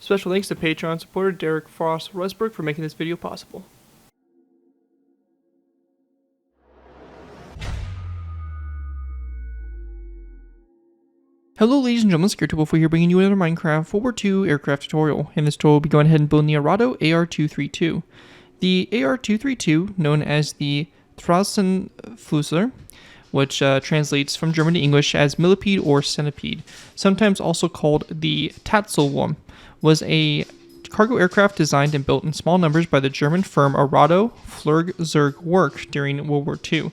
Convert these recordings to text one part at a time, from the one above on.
Special thanks to Patreon supporter Derek Frost Westbrook for making this video possible. Hello ladies and gentlemen, Scaretable here bringing you another Minecraft World War II aircraft tutorial. In this tutorial we'll be going ahead and building the Arado AR-232. The AR-232, known as the Tausendfüßler, which translates from German to English as millipede or centipede, sometimes also called the Tausendfüßler, was a cargo aircraft designed and built in small numbers by the German firm Arado Flugzeugwerk during World War II.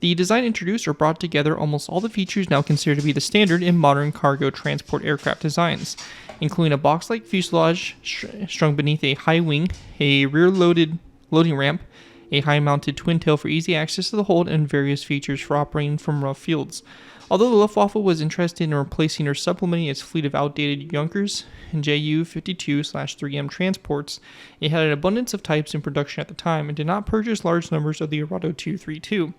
The design introduced or brought together almost all the features now considered to be the standard in modern cargo transport aircraft designs, including a box-like fuselage strung beneath a high wing, a rear-loading ramp, a high-mounted twin tail for easy access to the hold, and various features for operating from rough fields. Although the Luftwaffe was interested in replacing or supplementing its fleet of outdated Junkers and Ju-52/3M transports, it had an abundance of types in production at the time and did not purchase large numbers of the Arado 232.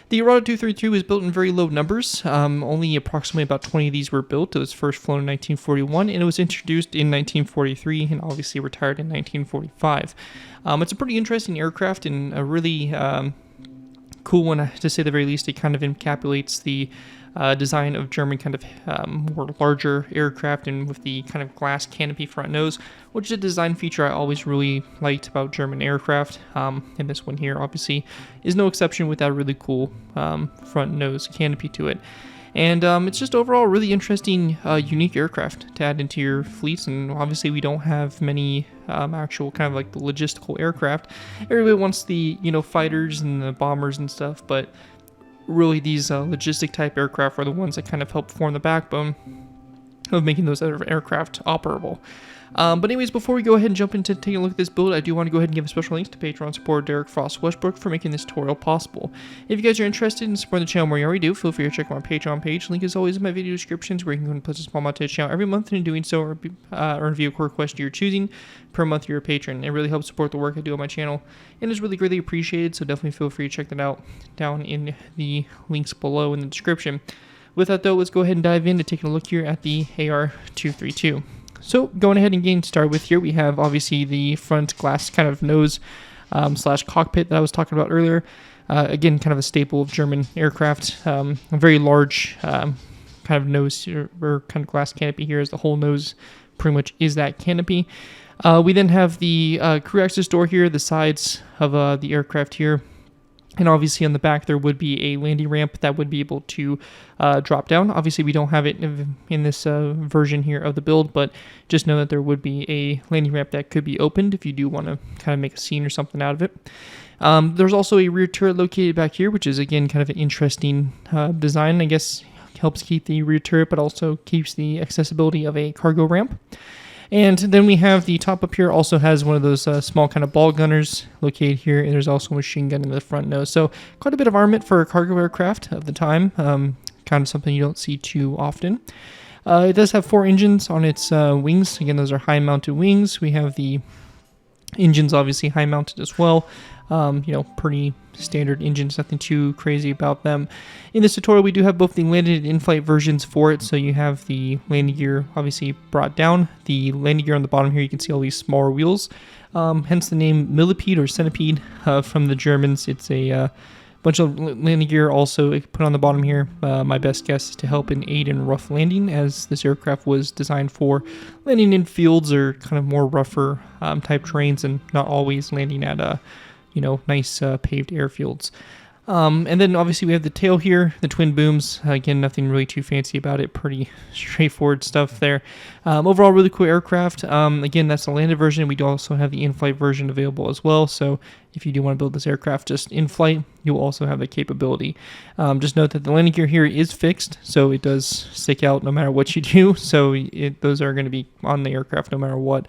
The Arado 232 was built in very low numbers. Only approximately about 20 of these were built. It was first flown in 1941, and it was introduced in 1943 and obviously retired in 1945. It's a pretty interesting aircraft and a really cool one, to say the very least. It kind of encapsulates the design of German kind of more larger aircraft, and with the kind of glass canopy front nose, which is a design feature I always really liked about German aircraft. And this one here obviously is no exception with that really cool front nose canopy to it. And it's just overall a really interesting, unique aircraft to add into your fleets. And obviously we don't have many actual kind of like the logistical aircraft. Everybody wants the, fighters and the bombers and stuff, but really these logistic type aircraft are the ones that kind of help form the backbone of making those other aircraft operable. But anyways, before we go ahead and jump into taking a look at this build, I do want to go ahead and give a special thanks to Patreon supporter Derek Frost Westbrook for making this tutorial possible. If you guys are interested in supporting the channel more than you already do, feel free to check out my Patreon page. Link is always in my video descriptions, where you can go and put a small amount to the channel every month, and in doing so, earn a vehicle request you're choosing per month you're a patron. It really helps support the work I do on my channel, and is really greatly appreciated, so definitely feel free to check that out down in the links below in the description. With that though, let's go ahead and dive into taking a look here at the AR-232. So going ahead and getting started with here, we have obviously the front glass kind of nose slash cockpit that I was talking about earlier. Again, kind of a staple of German aircraft. A very large kind of nose or kind of glass canopy here, as the whole nose pretty much is that canopy. We then have the crew access door here, the sides of the aircraft here. And obviously on the back there would be a landing ramp that would be able to drop down. Obviously we don't have it in this version here of the build, but just know that there would be a landing ramp that could be opened if you do want to kind of make a scene or something out of it. There's also a rear turret located back here, which is again kind of an interesting design. I guess helps keep the rear turret, but also keeps the accessibility of a cargo ramp. And then we have the top up here also has one of those small kind of ball gunners located here, and there's also a machine gun in the front nose. So quite a bit of armament for a cargo aircraft of the time, kind of something you don't see too often. It does have 4 engines on its wings. Again, those are high mounted wings. We have the engines obviously high mounted as well. Pretty standard engines, nothing too crazy about them. In this tutorial, we do have both the landed and in-flight versions for it. So you have the landing gear obviously brought down. The landing gear on the bottom here, you can see all these smaller wheels. Hence the name millipede or centipede from the Germans. It's a bunch of landing gear also put on the bottom here. My best guess is to help and aid in rough landing, as this aircraft was designed for landing in fields or kind of more rougher type terrains, and not always landing at nice paved airfields. And then obviously we have the tail here, the twin booms. Again, nothing really too fancy about it. Pretty straightforward stuff there. Overall, really cool aircraft. Again, that's the landed version. We do also have the in-flight version available as well. So if you do want to build this aircraft just in flight, you'll also have that capability. Just note that the landing gear here is fixed, so it does stick out no matter what you do. So those are going to be on the aircraft no matter what.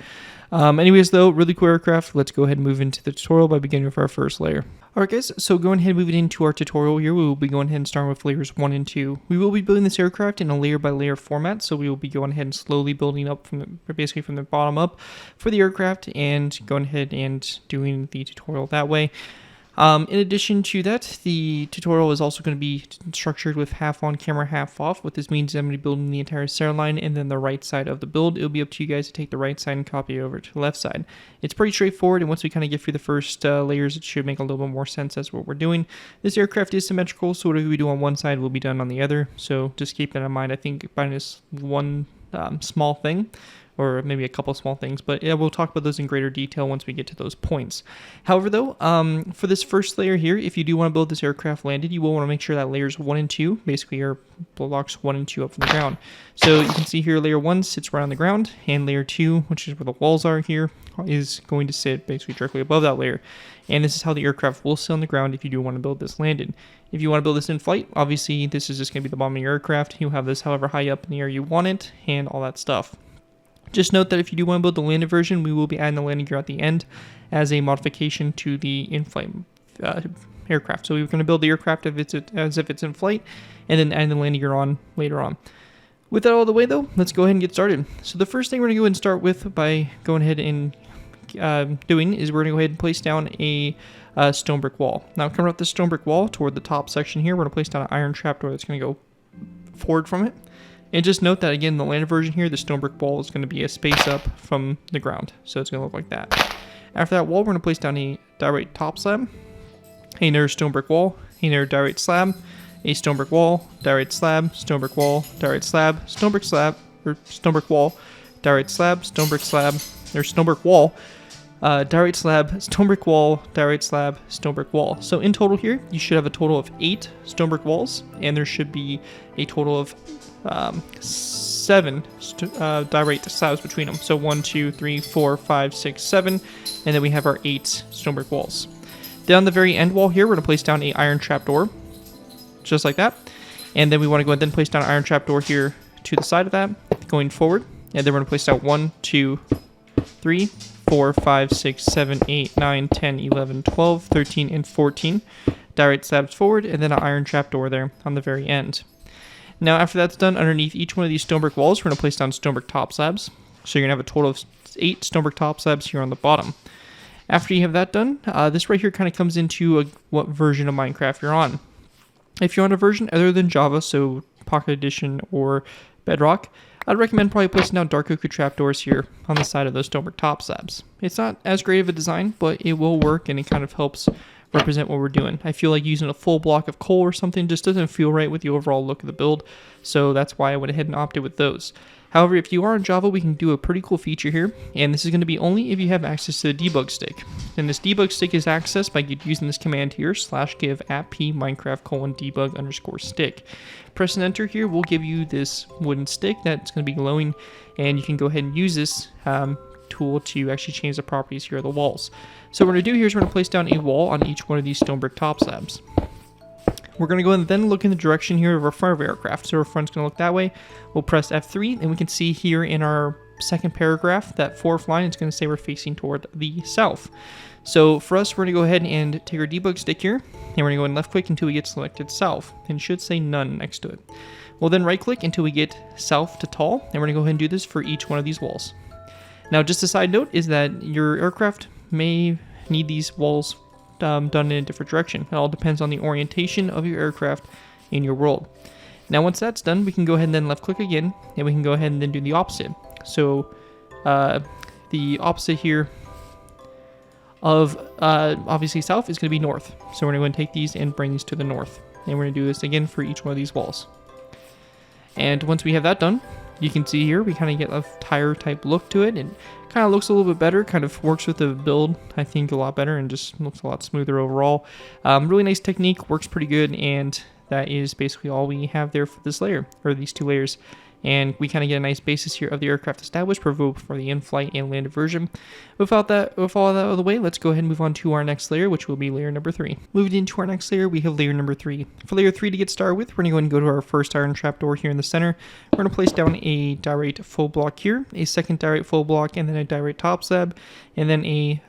Anyways, though, really cool aircraft. Let's go ahead and move into the tutorial by beginning with our first layer. Alright guys, so going ahead and moving into our tutorial here, we will be going ahead and starting with layers 1 and 2. We will be building this aircraft in a layer by layer format, so we will be going ahead and slowly building up basically from the bottom up for the aircraft, and going ahead and doing the tutorial that way. In addition to that, the tutorial is also going to be structured with half on camera, half off. What this means is I'm going to be building the entire center line and then the right side of the build. It'll be up to you guys to take the right side and copy it over to the left side. It's pretty straightforward, and once we kind of get through the first layers, it should make a little bit more sense as what we're doing. This aircraft is symmetrical, so whatever we do on one side will be done on the other. So just keep that in mind. I think minus one small thing, or maybe a couple small things, but yeah, we'll talk about those in greater detail once we get to those points. However, though, for this first layer here, if you do want to build this aircraft landed, you will want to make sure that layers 1 and 2, basically your blocks 1 and 2 up from the ground. So you can see here layer 1 sits right on the ground, and layer 2, which is where the walls are here, is going to sit basically directly above that layer. And this is how the aircraft will sit on the ground if you do want to build this landed. If you want to build this in flight, obviously this is just going to be the bottom of your aircraft. You'll have this however high up in the air you want it, and all that stuff. Just note that if you do want to build the landed version, we will be adding the landing gear at the end as a modification to the in-flight aircraft. So we're going to build the aircraft as if it's in flight, and then add the landing gear on later on. With that all the way, though, let's go ahead and get started. So the first thing we're going to go ahead and start with by going ahead and doing is we're going to go ahead and place down a stone brick wall. Now, coming up the stone brick wall toward the top section here, we're going to place down an iron trapdoor that's going to go forward from it. And just note that, again, the landed version here, the stone brick wall is going to be a space up from the ground. So it's going to look like that. After that wall, we're going to place down a direct top slab, another stone brick wall, another direct slab, a stone brick wall, direct slab, stone brick wall, direct slab, stone brick slab, or stone brick wall, direct slab, stone brick slab, or stone brick wall, direct slab, stone brick wall, direct slab, stone brick wall. So in total here, you should have a total of 8 stone brick walls, and there should be a total of 7 direct slabs between them. So 1, 2, 3, 4, 5, 6, 7, and then we have our 8 stone brick walls. Down the very end wall here, we're going to place down a iron trapdoor, just like that. And then we want to go and then place down an iron trapdoor here to the side of that, going forward. And then we're going to place down 1, 2, 3, 4, 5, 6, 7, 8, 9, 10, 11, 12, 13, and 14 direct slabs forward, and then an iron trapdoor there on the very end. Now, after that's done, underneath each one of these stone brick walls, we're going to place down stone brick top slabs. So you're going to have a total of 8 stone brick top slabs here on the bottom. After you have that done, this right here kind of comes into what version of Minecraft you're on. If you're on a version other than Java, so Pocket Edition or Bedrock, I'd recommend probably placing down dark oak trapdoors here on the side of those stone brick top slabs. It's not as great of a design, but it will work, and it kind of helps represent what we're doing. I feel like using a full block of coal or something just doesn't feel right with the overall look of the build, so that's why I went ahead and opted with those. However, if you are in Java, we can do a pretty cool feature here, and this is going to be only if you have access to the debug stick. And this debug stick is accessed by using this command here, /give @p minecraft:/debug_stick. Press and enter here will give you this wooden stick that's going to be glowing, and you can go ahead and use this tool to actually change the properties here of the walls. So what we're going to do here is we're going to place down a wall on each one of these stone brick top slabs. We're going to go and then look in the direction here of our front of our aircraft. So our front's going to look that way. We'll press F3, and we can see here in our second paragraph, that 4th line, it's going to say we're facing toward the south. So for us, we're going to go ahead and take our debug stick here, and we're going to go and left click until we get selected south, and it should say none next to it. We'll then right click until we get south to tall, and we're going to go ahead and do this for each one of these walls. Now, just a side note is that your aircraft may need these walls done in a different direction. It all depends on the orientation of your aircraft in your world. Now, once that's done, we can go ahead and then left click again, and we can go ahead and then do the opposite. So the opposite here of obviously south is going to be north. So we're going to go and take these and bring these to the north. And we're going to do this again for each one of these walls. And once we have that done, you can see here we kind of get a tire type look to it. It kind of looks a little bit better, kind of works with the build, I think, a lot better, and just looks a lot smoother overall. Really nice technique, works pretty good, and that is basically all we have there for this layer, or these 2 layers. And we kind of get a nice basis here of the aircraft established for the in-flight and landed version. With all that out of the way, let's go ahead and move on to our next layer, which will be layer number 3. Moving into our next layer, we have layer number 3. For layer 3 to get started with, we're going to go ahead and go to our first iron trapdoor here in the center. We're going to place down a direct full block here, a second direct full block, and then a direct top slab, and then a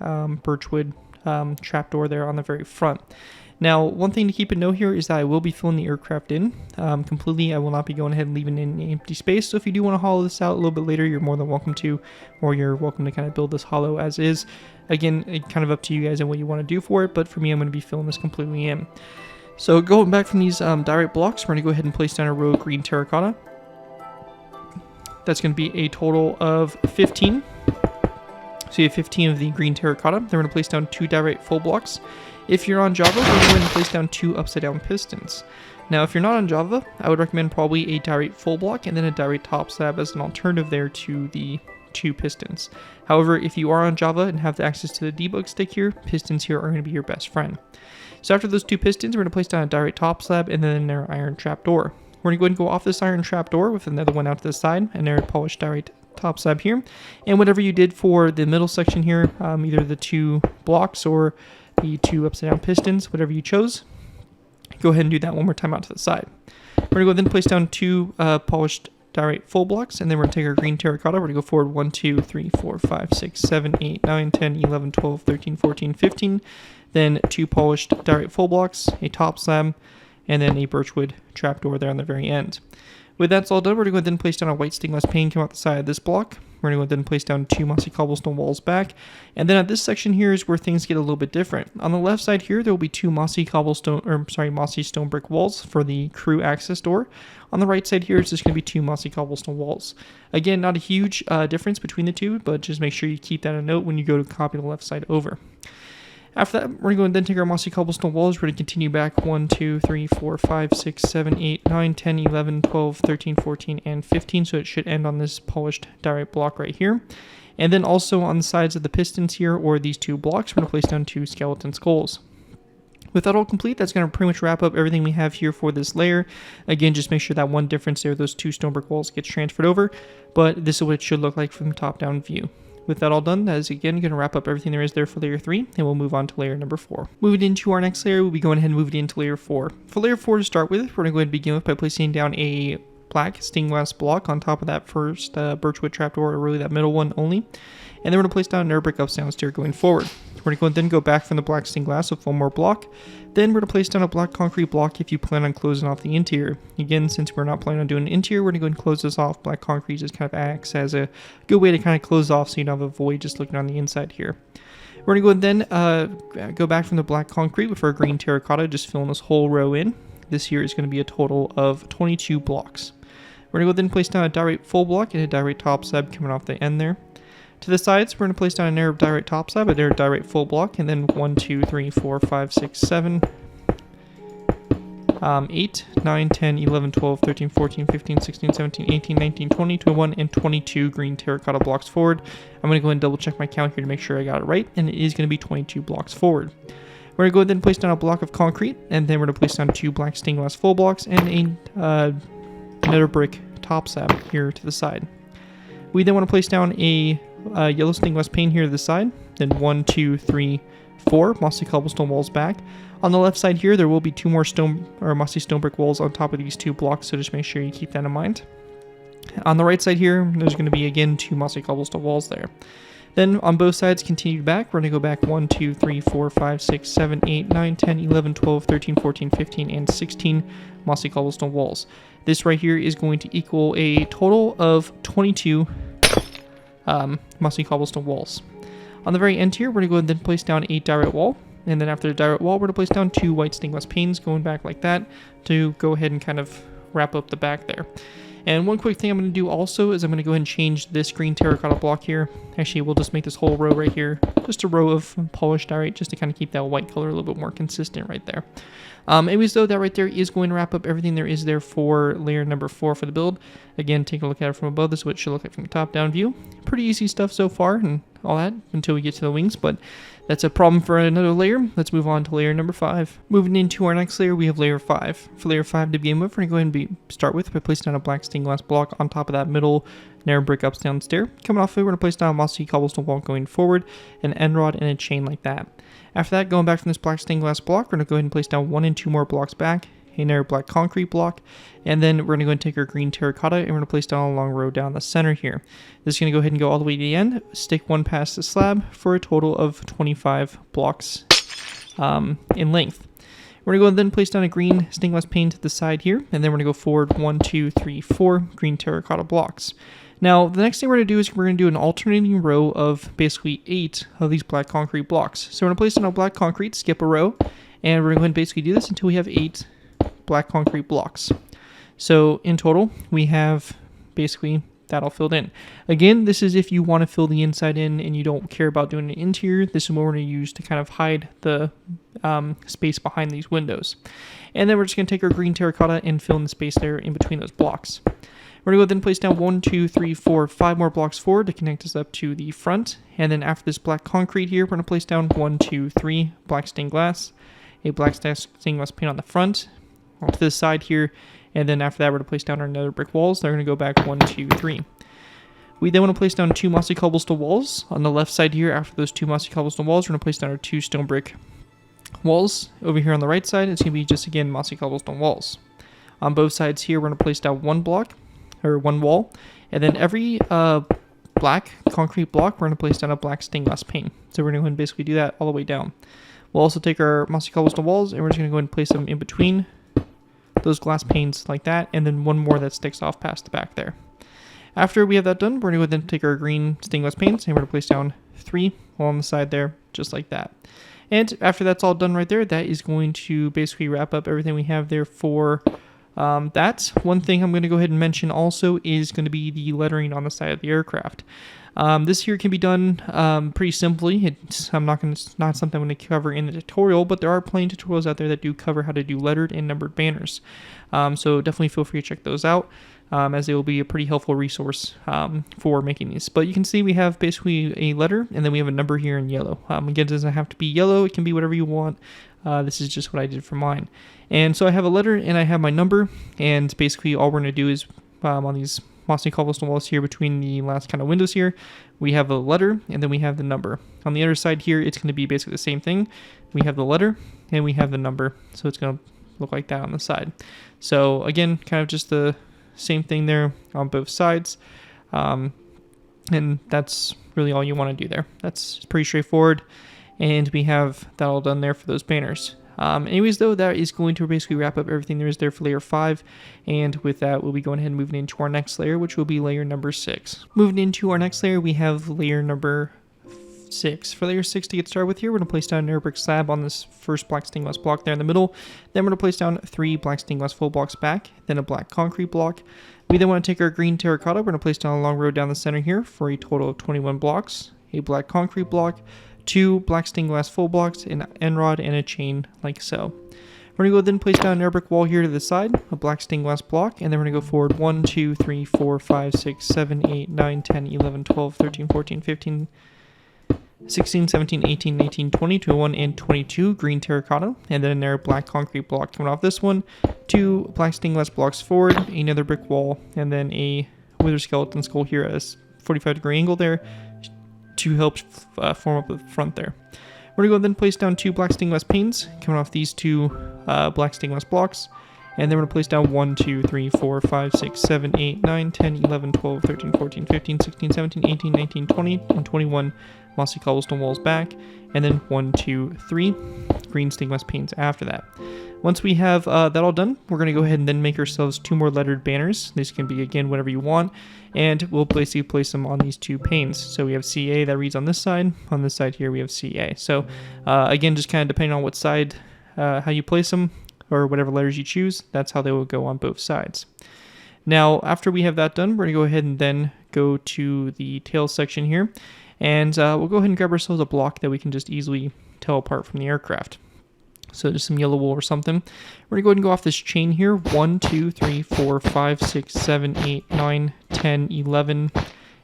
birchwood trapdoor there on the very front. Now, one thing to keep in note here is that I will be filling the aircraft in completely. I will not be going ahead and leaving any empty space. So if you do want to hollow this out a little bit later, you're more than welcome to, or you're welcome to kind of build this hollow as is. Again, it kind of up to you guys and what you want to do for it, but for me, I'm going to be filling this completely in. So going back from these direct blocks, we're going to go ahead and place down a row of green terracotta. That's going to be a total of 15. So you have 15 of the green terracotta. Then we're going to place down 2 direct full blocks. If you're on Java, we're going to go ahead and place down 2 upside down pistons. Now, if you're not on Java, I would recommend probably a direct full block and then a direct top slab as an alternative there to the 2 pistons. However, if you are on Java and have the access to the debug stick here, pistons here are going to be your best friend. So after those 2 pistons, we're going to place down a direct top slab and then their iron trapdoor. We're going to go ahead and go off this iron trapdoor with another one out to the side and their polished direct top slab here. And whatever you did for the middle section here, either the 2 blocks or the 2 upside down pistons, whatever you chose, go ahead and do that one more time out to the side. We're going to go then place down 2 polished direct full blocks, and then we're going to take our green terracotta. We're going to go forward 1, 2, 3, 4, 5, 6, 7, 8, 9, 10, 11, 12, 13, 14, 15. Then 2 polished direct full blocks, a top slab, and then a birchwood trapdoor there on the very end. With that's all done, we're going to go ahead and place down a white stained glass pane come out the side of this block. We're going to go ahead and place down 2 mossy cobblestone walls back. And then at this section here is where things get a little bit different. On the left side here, there will be 2 mossy stone brick walls for the crew access door. On the right side here, it's just going to be 2 mossy cobblestone walls. Again, not a huge difference between the 2, but just make sure you keep that a note when you go to copy the left side over. After that, we're going to go and then take our mossy cobblestone walls. We're going to continue back 1, 2, 3, 4, 5, 6, 7, 8, 9, 10, 11, 12, 13, 14, and 15. So it should end on this polished direct block right here. And then also on the sides of the pistons here, or these 2 blocks, we're going to place down 2 skeleton skulls. With that all complete, that's going to pretty much wrap up everything we have here for this layer. Again, just make sure that one difference there, those 2 stone brick walls, gets transferred over. But this is what it should look like from the top-down view. With that all done, that is again going to wrap up everything there is there for layer 3, and we'll move on to layer number 4. Moving into our next layer, we'll be going ahead and moving into layer 4. For layer 4 to start with, we're going to go ahead and begin with by placing down a black stained glass block on top of that first birchwood trapdoor, or really that middle one only. And then we're going to place down an brick upstairs stair going forward. We're going to go and then go back from the black stained glass with one more block. Then we're going to place down a black concrete block if you plan on closing off the interior. Again, since we're not planning on doing an interior, we're going to go and close this off. Black concrete just kind of acts as a good way to kind of close off so you don't have a void just looking on the inside here. We're going to go and then go back from the black concrete with our green terracotta, just filling this whole row in. This here is going to be a total of 22 blocks. We're going to go then place down a direct full block and a direct top slab coming off the end there. To the sides, we're going to place down an air direct top slab, a direct full block, and then 1, 2, 3, 4, 5, 6, 7, 8, 9, 10, 11, 12, 13, 14, 15, 16, 17, 18, 19, 20, 21, and 22 green terracotta blocks forward. I'm going to go ahead and double check my count here to make sure I got it right, and it is going to be 22 blocks forward. We're going to go ahead and place down a block of concrete, and then we're going to place down 2 black stained glass full blocks and a nether brick top slab here to the side. We then want to place down a yellow stained glass pane here to the side, then 1, 2, 3, 4 mossy cobblestone walls back. On the left side here, there will be 2 more mossy stone brick walls on top of these 2 blocks, so just make sure you keep that in mind. On the right side here, there's going to be again 2 mossy cobblestone walls there. Then on both sides, continue back. We're going to go back 1, 2, 3, 4, 5, 6, 7, 8, 9, 10, 11, 12, 13, 14, 15, and 16 mossy cobblestone walls. This right here is going to equal a total of 22 mossy cobblestone walls. On the very end here, we're going to go ahead and then place down a direct wall. And then after the direct wall, we're going to place down 2 white stained glass panes going back like that to go ahead and kind of wrap up the back there. And one quick thing I'm going to do also is I'm going to go ahead and change this green terracotta block here. Actually, we'll just make this whole row right here just a row of polished diorite just to kind of keep that white color a little bit more consistent right there. Anyways, though, that right there is going to wrap up everything there is there for layer number 4 for the build. Again, take a look at it from above. This is what it should look like from the top-down view. Pretty easy stuff so far and all that until we get to the wings, but that's a problem for another layer. Let's move on to layer number 5. Moving into our next layer, we have layer 5. For layer 5 to begin with, we're going to go ahead and start with by placing down a black stained glass block on top of that middle narrow brick upstairs stair. Coming off of it, we're going to place down a mossy cobblestone wall going forward, an end rod, and a chain like that. After that, going back from this black stained glass block, we're going to go ahead and place down 1 and 2 more blocks back, a narrow black concrete block, and then we're going to go and take our green terracotta and we're going to place down a long row down the center here. This is going to go ahead and go all the way to the end, stick 1 past the slab for a total of 25 blocks in length. We're going to go and then place down a green stained glass pane to the side here, and then we're going to go forward 1, 2, 3, 4 green terracotta blocks. Now, the next thing we're going to do is we're going to do an alternating row of basically 8 of these black concrete blocks. So we're going to place down a black concrete, skip a row, and we're going to basically do this until we have 8 black concrete blocks. So in total, we have basically that all filled in. Again, this is if you want to fill the inside in and you don't care about doing the interior. This is what we're going to use to kind of hide the space behind these windows. And then we're just going to take our green terracotta and fill in the space there in between those blocks. We're going to go then place down 1, 2, 3, 4, 5 more blocks forward to connect us up to the front. And then after this black concrete here, we're going to place down 1, 2, 3 black stained glass, a black stained glass paint on the front, off to the side here. And then after that, we're going to place down our nether brick walls. They're going to go back 1, 2, 3. We then want to place down 2 mossy cobblestone walls. On the left side here, after those 2 mossy cobblestone walls, we're going to place down our 2 stone brick walls. Over here on the right side, it's going to be just, again, mossy cobblestone walls. On both sides here, we're going to place down 1 block, or 1 wall, and then every black concrete block, we're going to place down a black stained glass pane. So we're going to go ahead and basically do that all the way down. We'll also take our mossy cobblestone walls, and we're just going to go ahead and place them in between those glass panes like that, and then 1 more that sticks off past the back there. After we have that done, we're going to then take our green stained glass paints, and we're going to place down 3 along the side there, just like that. And after that's all done right there, that is going to basically wrap up everything we have there for that. One thing I'm going to go ahead and mention also is going to be the lettering on the side of the aircraft. This here can be done pretty simply. It's not something I'm going to cover in the tutorial, but there are plenty of tutorials out there that do cover how to do lettered and numbered banners. So definitely feel free to check those out, as they will be a pretty helpful resource for making these. But you can see we have basically a letter, and then we have a number here in yellow. Again, it doesn't have to be yellow. It can be whatever you want. This is just what I did for mine. And so I have a letter and I have my number, and basically all we're going to do is on these mossy cobblestone walls here between the last kind of windows here, we have a letter and then we have the number. On the other side here, it's going to be basically the same thing. We have the letter and we have the number, so it's going to look like that on the side. So again, kind of just the same thing there on both sides, and that's really all you want to do there. That's pretty straightforward, and we have that all done there for those banners. Anyways, though, that is going to basically wrap up everything there is there for layer 5, and with that, we'll be going ahead and moving into our next layer, which will be layer number 6. Moving into our next layer, we have layer number 6. For layer 6 to get started with here, we're going to place down an air brick slab on this first black stained glass block there in the middle. Then we're going to place down 3 black stained glass full blocks back, then a black concrete block. We then want to take our green terracotta, we're going to place down a long row down the center here for a total of 21 blocks, a black concrete block, 2 black stained glass full blocks, an end rod, and a chain like so. We're going to go then place down an air brick wall here to the side, a black stained glass block, and then we're going to go forward 1, 2, 3, 4, 5, 6, 7, 8, 9, 10, 11, 12, 13, 14, 15, 16, 17, 18, 19, 20, 21, and 22 green terracotta, and then another black concrete block coming off this one, 2 black stained glass blocks forward, another brick wall, and then a wither skeleton skull here at a 45-degree angle there to help form up the front there. We're going to go then place down 2 black stained glass panes coming off these 2 black stained glass blocks. And then we're going to place down 1, 2, 3, 4, 5, 6, 7, 8, 9, 10, 11, 12, 13, 14, 15, 16, 17, 18, 19, 20, and 21 mossy cobblestone walls back. And then 1, 2, 3 green stained glass panes after that. Once we have that all done, we're going to go ahead and then make ourselves 2 more lettered banners. This can be, again, whatever you want. And we'll basically place them on these 2 panes. So we have CA that reads on this side. On this side here, we have CA. So again, just kind of depending on what side, how you place them, or whatever letters you choose, that's how they will go on both sides. Now, after we have that done, we're going to go ahead and then go to the tail section here. And we'll go ahead and grab ourselves a block that we can just easily tell apart from the aircraft. So just some yellow wool or something. We're going to go ahead and go off this chain here. 1, 2, 3, 4, 5, 6, 7, 8, 9, 10, 11,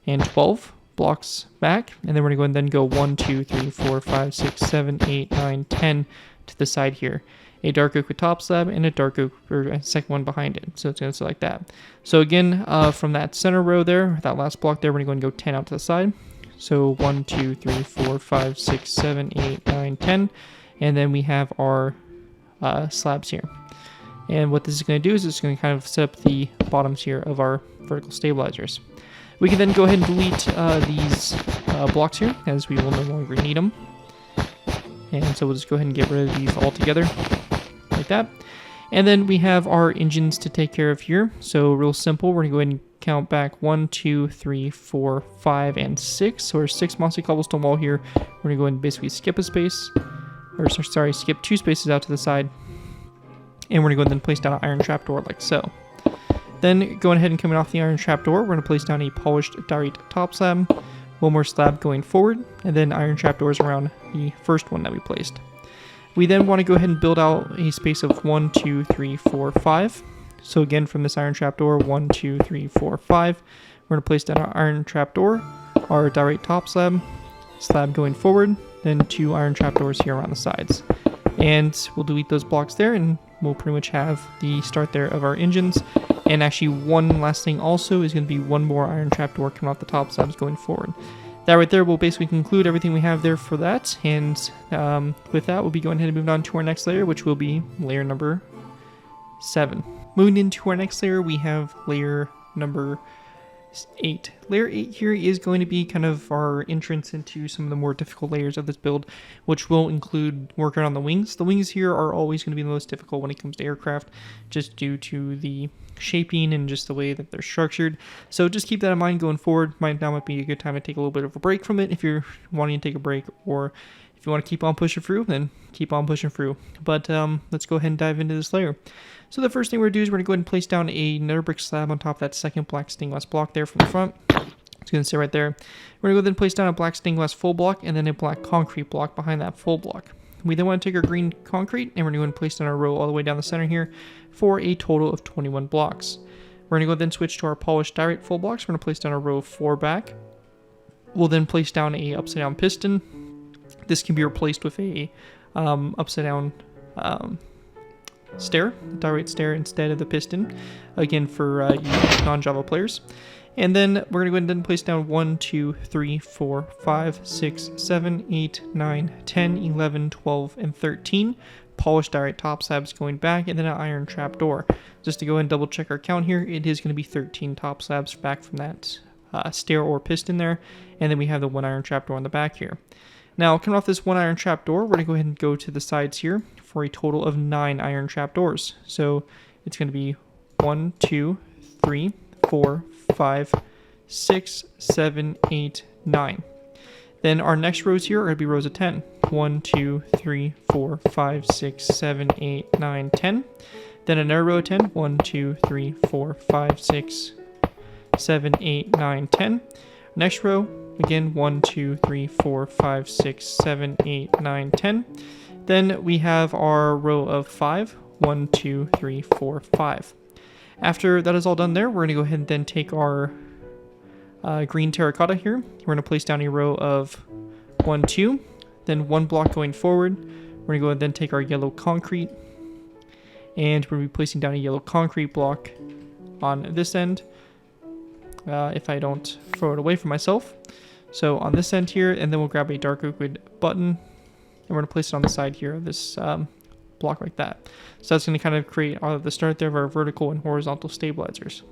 and 12 blocks back. And then we're going to go ahead and then go 1, 2, 3, 4, 5, 6, 7, 8, 9, 10 to the side here. A dark oak with top slab and a dark oak or a second one behind it. So it's going to look like that. So again, from that center row there, that last block there, we're going to go and go 10 out to the side. So 1, 2, 3, 4, 5, 6, 7, 8, 9, 10. And then we have our slabs here. And what this is going to do is it's going to kind of set up the bottoms here of our vertical stabilizers. We can then go ahead and delete these blocks here, as we will no longer need them. And so we'll just go ahead and get rid of these altogether. like that. And then we have our engines to take care of here. So real simple, we're gonna go ahead and count back 1, 2, 3, 4, 5, and 6. So our 6 mossy cobblestone wall here. We're gonna go ahead and basically skip a space, or sorry, skip 2 spaces out to the side. And we're gonna go ahead and place down an iron trapdoor like so. Then going ahead and coming off the iron trapdoor, we're gonna place down a polished diorite top slab, one more slab going forward, and then iron trapdoors around the first one that we placed. We then want to go ahead and build out a space of 1, 2, 3, 4, 5. So again, from this iron trapdoor, 1, 2, 3, 4, 5. We're going to place down our iron trapdoor, our diorite top slab going forward, then 2 iron trapdoors here around the sides. And we'll delete those blocks there, and we'll pretty much have the start there of our engines. And actually, one last thing also is going to be 1 more iron trapdoor coming off the top slabs going forward. That right there will basically conclude everything we have there for that, and with that, we'll be going ahead and moving on to our next layer, which will be layer number 7. Moving into our next layer, we have layer number 8. Layer 8 here is going to be kind of our entrance into some of the more difficult layers of this build, which will include working on the wings. The wings here are always going to be the most difficult when it comes to aircraft, just due to the shaping and just the way that they're structured. So just keep that in mind going forward. Now might be a good time to take a little bit of a break from it if you're wanting to take a break, or if you want to keep on pushing through, then keep on pushing through. But let's go ahead and dive into this layer. So the first thing we're going to do is we're going to go ahead and place down a nether brick slab on top of that second black stained glass block there from the front. It's going to sit right there. We're going to go ahead and place down a black stained glass full block and then a black concrete block behind that full block. We then want to take our green concrete and we're going to go ahead and place down our row all the way down the center here for a total of 21 blocks. We're going to go ahead and switch to our polished diorite full blocks. We're going to place down a row of 4 back. We'll then place down a upside down piston. This can be replaced with a upside down stair, diorite stair instead of the piston, again for you non-Java players. And then we're going to go ahead and place down 1, 2, 3, 4, 5, 6, 7, 8, 9, 10, 11, 12, and 13 polished diorite top slabs going back, and then an iron trap door. Just to go ahead and double check our count here, it is going to be 13 top slabs back from that stair or piston there, and then we have the 1 iron trap door on the back here. Now, coming off this 1 iron trap door, we're going to go ahead and go to the sides here for a total of 9 iron trap doors. So it's going to be 1, 2, 3, 4, 5, 6, 7, 8, 9. Then our next rows here are going to be rows of 10. 1, 2, 3, 4, 5, 6, 7, 8, 9, 10. Then another row of 10. 1, 2, 3, 4, 5, 6, 7, 8, 9, 10. Next row, again, 1, 2, 3, 4, 5, 6, 7, 8, 9, 10. Then we have our row of 5. 1, 2, 3, 4, 5. After that is all done there, we're going to go ahead and then take our green terracotta here. We're going to place down a row of 1, 2. Then 1 block going forward. We're going to go ahead and then take our yellow concrete. And we're going to be placing down a yellow concrete block on this end. If I don't throw it away from myself. So on this end here, and then we'll grab a dark oak wood button, and we're going to place it on the side here of this block like that. So that's going to kind of create the start there of our vertical and horizontal stabilizers.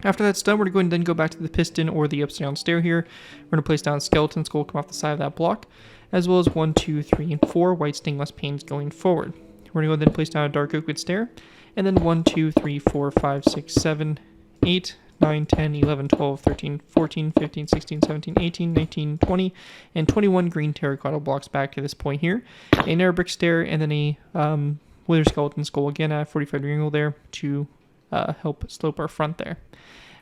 After that's done, we're going to go and then go back to the piston or the upside down stair here. We're going to place down a skeleton skull come off the side of that block, as well as 1, 2, 3, and 4 white stained glass panes going forward. We're going to go and then place down a dark oak wood stair, and then 1, 2, 3, 4, 5, 6, 7, 8, 9, 10, 11, 12, 13, 14, 15, 16, 17, 18, 19, 20, and 21 green terracotta blocks back to this point here. A nether brick stair, and then a wither skeleton skull again at a 45-degree angle there to help slope our front there.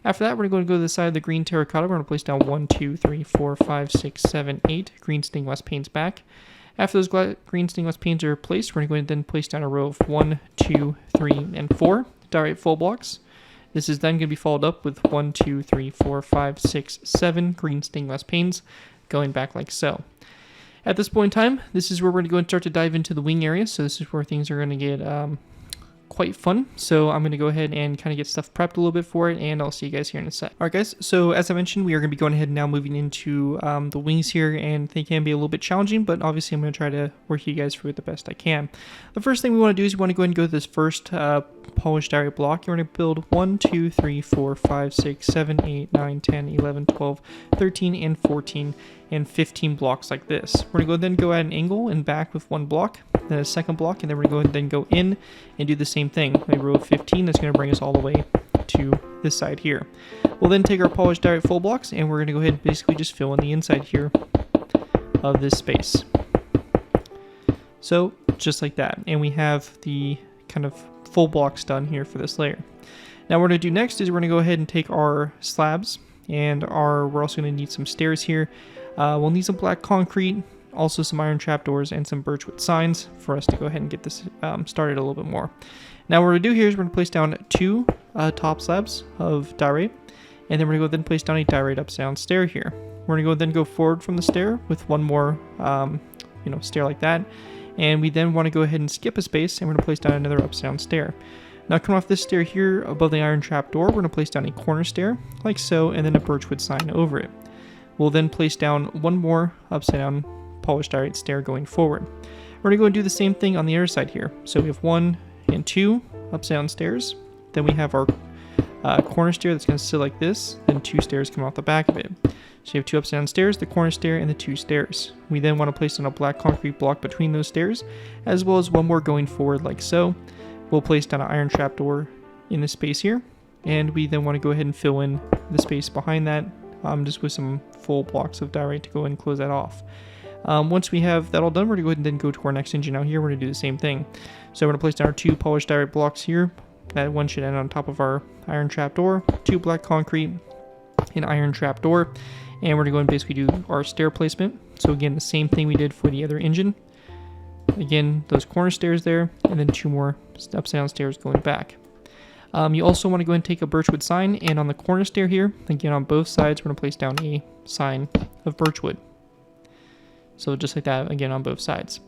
After that, we're going to go to the side of the green terracotta. We're going to place down 1, 2, 3, 4, 5, 6, 7, 8 green stained glass panes back. After those green stained glass panes are placed, we're going to go ahead and then place down a row of 1, 2, 3, and 4 diorite full blocks. This is then going to be followed up with 1, 2, 3, 4, 5, 6, 7 green stained glass panes going back like so. At this point in time, this is where we're going to go and start to dive into the wing area. So this is where things are going to get quite fun. So I'm going to go ahead and kind of get stuff prepped a little bit for it, and I'll see you guys here in a sec. Alright guys, so as I mentioned, we are going to be going ahead and now moving into the wings here, and they can be a little bit challenging, but obviously I'm going to try to work you guys through it the best I can. The first thing we want to do is we want to go ahead and go to this first polished direct block. You're going to build 1, 2, 3, 4, 5, 6, 7, 8, 9, 10, 11, 12, 13, and 14, and 15 blocks like this. We're going to then go at an angle and back with one block, then a second block, and then we're going to then go in and do the same thing. A row of 15, that's going to bring us all the way to this side here. We'll then take our polished direct full blocks, and we're going to go ahead and basically just fill in the inside here of this space. So just like that, and we have the kind of full blocks done here for this layer. Now what we're going to do next is we're going to go ahead and take our slabs, and we're also going to need some stairs here. We'll need some black concrete, also some iron trapdoors, and some birchwood signs for us to go ahead and get this started a little bit more. Now what we're going to do here is we're going to place down 2 top slabs of diorite, and then we're going to go then place down a diorite upside down stair here. We're going to go then go forward from the stair with one more stair like that, and we then want to go ahead and skip a space, and we're going to place down another upside down stair. Now coming off this stair here above the iron trapdoor, we're going to place down a corner stair like so, and then a birchwood sign over it. We'll then place down one more upside down polished diorite stair going forward. We're going to go and do the same thing on the other side here. So we have 1 and 2 upside down stairs. Then we have our corner stair that's going to sit like this, then 2 stairs come off the back of it. So you have 2 upside down stairs, the corner stair, and the 2 stairs. We then want to place down a black concrete block between those stairs, as well as one more going forward like so. We'll place down an iron trapdoor in this space here, and we then want to go ahead and fill in the space behind that, just with some full blocks of diorite to go ahead and close that off. Once we have that all done, we're going to go ahead and then go to our next engine out here. We're going to do the same thing. So we're going to place down our 2 polished diorite blocks here. That one should end on top of our iron trapdoor, 2 black concrete, an iron trapdoor, and we're going to go and basically do our stair placement. So again, the same thing we did for the other engine. Again, those corner stairs there, and then 2 more upside down stairs going back. You also want to go ahead and take a birchwood sign, and on the corner stair here, again on both sides, we're going to place down a sign of birchwood. So just like that, again on both sides.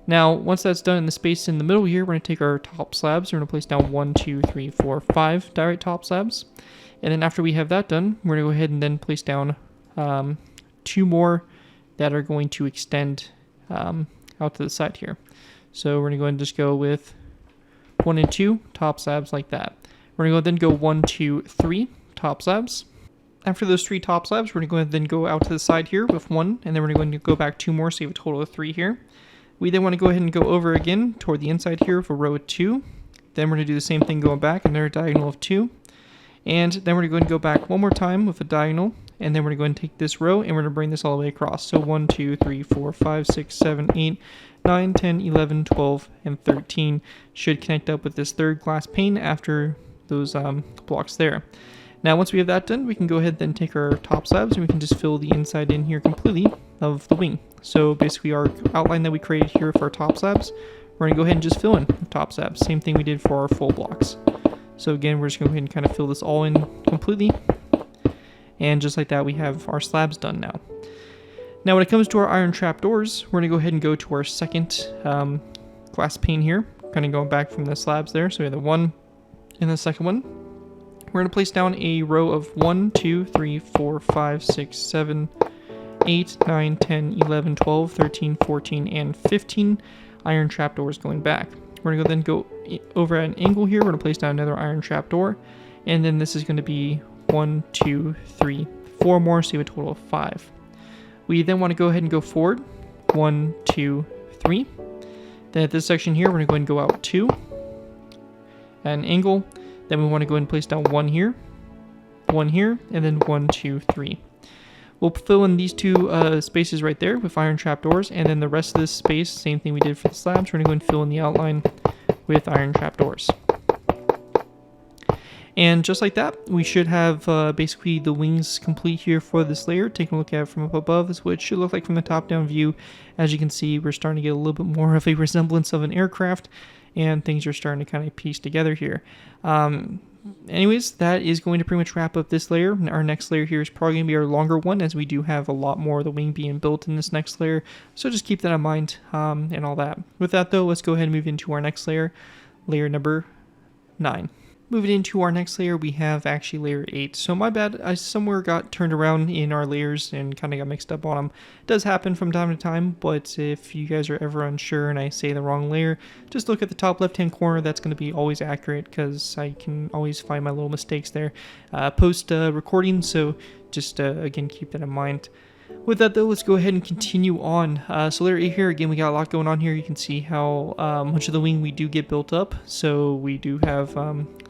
Now, once that's done in the space in the middle here, we're going to take our top slabs. We're going to place down 1, 2, 3, 4, 5 diorite top slabs. And then after we have that done, we're going to go ahead and then place down 2 more that are going to extend out to the side here. So we're going to go ahead and just go with 1 and 2 top slabs like that. We're going to then go 1, 2, 3 top slabs. After those 3 top slabs, we're going to go ahead and then go out to the side here with 1, and then we're going to go back 2 more, so you have a total of 3 here. We then want to go ahead and go over again toward the inside here for row 2. Then we're going to do the same thing going back, another diagonal of 2. And then we're going to go back one more time with a diagonal, and then we're going to go and take this row, and we're going to bring this all the way across. So 1, 2, 3, 4, 5, 6, 7, 8, 9, 10, 11, 12, and 13 should connect up with this 3rd glass pane after those blocks there. Now once we have that done, we can go ahead and take our top slabs, and we can just fill the inside in here completely of the wing. So basically our outline that we created here for our top slabs, we're going to go ahead and just fill in with top slabs. Same thing we did for our full blocks. So again, we're just going to go ahead and kind of fill this all in completely. And just like that, we have our slabs done now. Now when it comes to our iron trapdoors, we're going to go ahead and go to our second glass pane here. Kind of going back from the slabs there. So we have the 1 and the second one. We're going to place down a row of 1, 2, 3, 4, 5, 6, 7, 8, 9, 10, 11, 12, 13, 14, and 15 iron trapdoors going back. We're going to then go over at an angle here. We're going to place down another iron trapdoor, and then this is going to be 1, 2, 3, 4 more, so you have a total of 5. We then want to go ahead and go forward 1, 2, 3. Then at this section here, we're going to go ahead and go out 2 at an angle. Then we want to go ahead and place down 1 here, 1 here, and then 1, 2, 3. We'll fill in these 2 spaces right there with iron trapdoors, and then the rest of this space, same thing we did for the slabs, we're going to go and fill in the outline with iron trapdoors. And just like that, we should have basically the wings complete here for this layer. Taking a look at it from up above is what it should look like from the top-down view. As you can see, we're starting to get a little bit more of a resemblance of an aircraft, and things are starting to kind of piece together here. Anyways, that is going to pretty much wrap up this layer. Our next layer here is probably going to be our longer one, as we do have a lot more of the wing being built in this next layer. So just keep that in mind and all that. With that though, let's go ahead and move into our next layer, layer number 9. Moving into our next layer, we have actually layer 8. So my bad, I somewhere got turned around in our layers and kind of got mixed up on them. It does happen from time to time, but if you guys are ever unsure and I say the wrong layer, just look at the top left-hand corner. That's going to be always accurate because I can always find my little mistakes there post-recording, so just, again, keep that in mind. With that though, let's go ahead and continue on. So layer 8 here, again, we got a lot going on here. You can see how much of the wing we do get built up, so we do have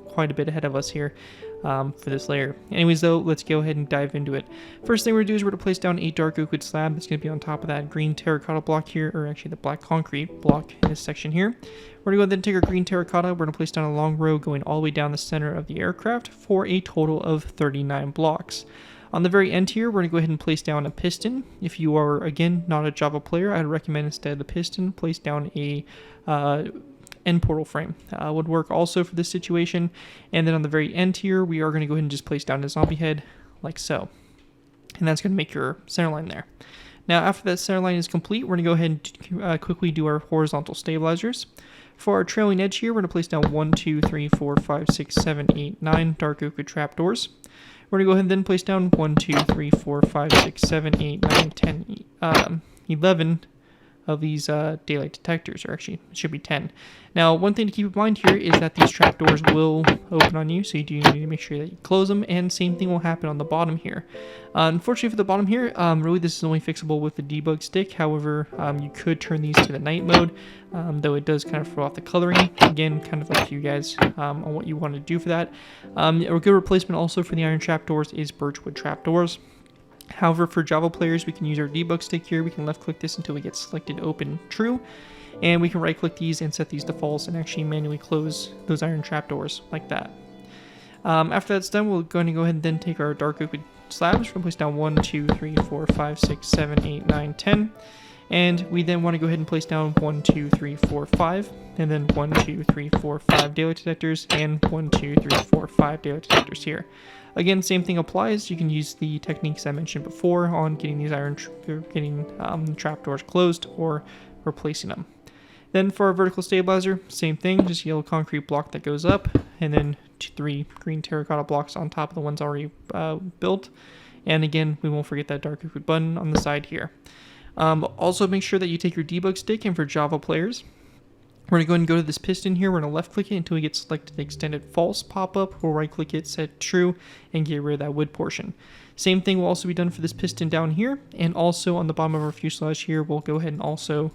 quite a bit ahead of us here for this layer. Anyways though, let's go ahead and dive into it. First thing we're going to do is we're going to place down a dark oak wood slab that's going to be on top of that green terracotta block here, or actually the black concrete block in this section here. We're going to go ahead and take our green terracotta, we're going to place down a long row going all the way down the center of the aircraft for a total of 39 blocks. On the very end here, we're going to go ahead and place down a piston. If you are, again, not a Java player, I'd recommend instead of the piston, place down a end portal frame. Would work also for this situation. And then on the very end here, we are going to go ahead and just place down a zombie head like so. And that's going to make your center line there. Now, after that center line is complete, we're going to go ahead and quickly do our horizontal stabilizers. For our trailing edge here, we're going to place down 1, 2, 3, 4, 5, 6, 7, 8, 9 dark oak wood trapdoors. We're going to go ahead and then place down 1, 2, 3, 4, 5, 6, 7, 8, 9, 10, 11 of these daylight detectors, or actually it should be 10. Now, one thing to keep in mind here is that these trapdoors will open on you, so you do need to make sure that you close them, and same thing will happen on the bottom here. Unfortunately for the bottom here, really this is only fixable with the debug stick. However, you could turn these to the night mode, though it does kind of throw off the coloring. Again, kind of up to you guys on what you want to do for that. A good replacement also for the iron trapdoors is birchwood trapdoors. However, for Java players, we can use our debug stick here. We can left click this until we get selected open true, and we can right click these and set these to false and actually manually close those iron trapdoors like that. After that's done, we're going to go ahead and then take our dark oak wood slabs. We're going to place down 1, 2, 3, 4, 5, 6, 7, 8, 9, 10. And we then want to go ahead and place down 1, 2, 3, 4, 5, and then 1, 2, 3, 4, 5 daylight detectors, and 1, 2, 3, 4, 5 daylight detectors here. Again, same thing applies. You can use the techniques I mentioned before on getting these trapdoors closed or replacing them. Then for our vertical stabilizer, same thing, just yellow concrete block that goes up, and then 3 green terracotta blocks on top of the ones already built. And again, we won't forget that dark oak wood button on the side here. Also make sure that you take your debug stick, and for Java players, we're going to go ahead and go to this piston here. We're going to left click it until we get selected the extended false pop-up. We'll right click it, set true, and get rid of that wood portion. Same thing will also be done for this piston down here, and also on the bottom of our fuselage here, we'll go ahead and also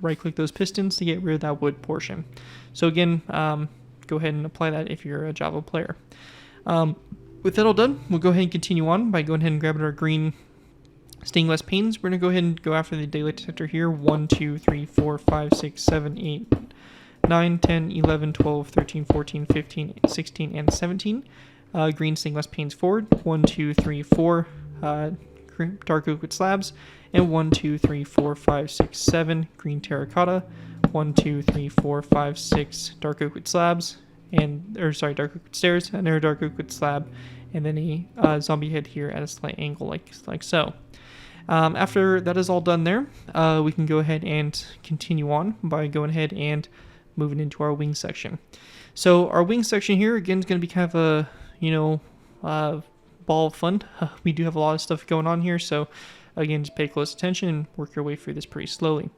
right click those pistons to get rid of that wood portion. So again, go ahead and apply that if you're a Java player. With that all done, we'll go ahead and continue on by going ahead and grabbing our green stained glass panes. We're going to go ahead and go after the daylight detector here. 1, 2, 3, 4, 5, 6, 7, 8, 9, 10, 11, 12, 13, 14, 15, 16, and 17. Green stained glass panes forward. 1, 2, 3, 4 dark oak wood slabs. And 1, 2, 3, 4, 5, 6, 7 green terracotta. 1, 2, 3, 4, 5, 6 dark oak wood slabs. Dark oak wood stairs, another dark oak wood slab, and then a zombie head here at a slight angle like so. After that is all done there, we can go ahead and continue on by going ahead and moving into our wing section. So our wing section here, again, is going to be kind of a ball of fun. We do have a lot of stuff going on here, so again, just pay close attention and work your way through this pretty slowly.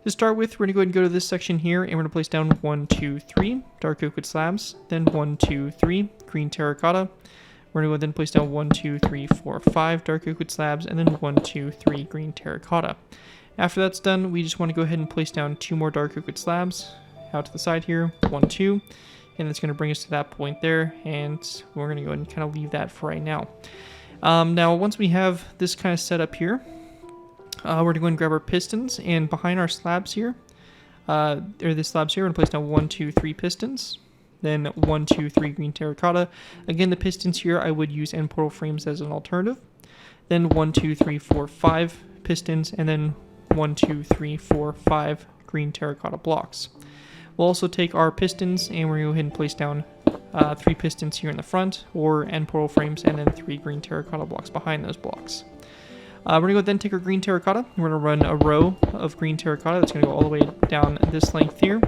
To start with, we're going to go ahead and go to this section here, and we're going to place down 1, 2, 3 dark oak wood slabs, then 1, 2, 3 green terracotta. We're going to go then place down 1, 2, 3, 4, 5 dark oak wood slabs, and then 1, 2, 3 green terracotta. After that's done, we just want to go ahead and place down 2 more dark oak wood slabs out to the side here, 1, 2, and that's going to bring us to that point there, and we're going to go ahead and kind of leave that for right now. Now, once we have this kind of set up here, we're going to go and grab our pistons, and behind our slabs here, or the slabs here, we're going to place down 1, 2, 3 pistons. Then 1, 2, 3 green terracotta. Again, the pistons here, I would use end portal frames as an alternative. Then 1, 2, 3, 4, 5 pistons, and then 1, 2, 3, 4, 5 green terracotta blocks. We'll also take our pistons, and we're going to go ahead and place down 3 pistons here in the front, or end portal frames, and then 3 green terracotta blocks behind those blocks. We're going to go then take our green terracotta. We're going to run a row of green terracotta that's going to go all the way down this length here.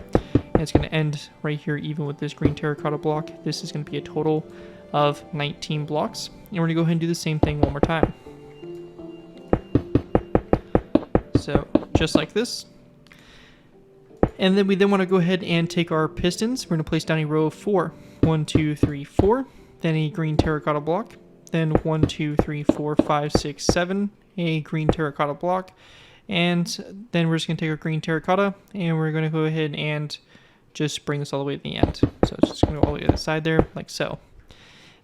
and it's going to end right here even with this green terracotta block. This is going to be a total of 19 blocks, and we're going to go ahead and do the same thing one more time. So just like this. And then we want to go ahead and take our pistons. We're going to place down a row of 4. 1, 2, 3, 4. Then a green terracotta block. Then 1, 2, 3, 4, 5, 6, 7. A green terracotta block. And then we're just going to take our green terracotta, and we're going to go ahead and just bring this all the way to the end. So it's just going to go all the way to the side there, like so.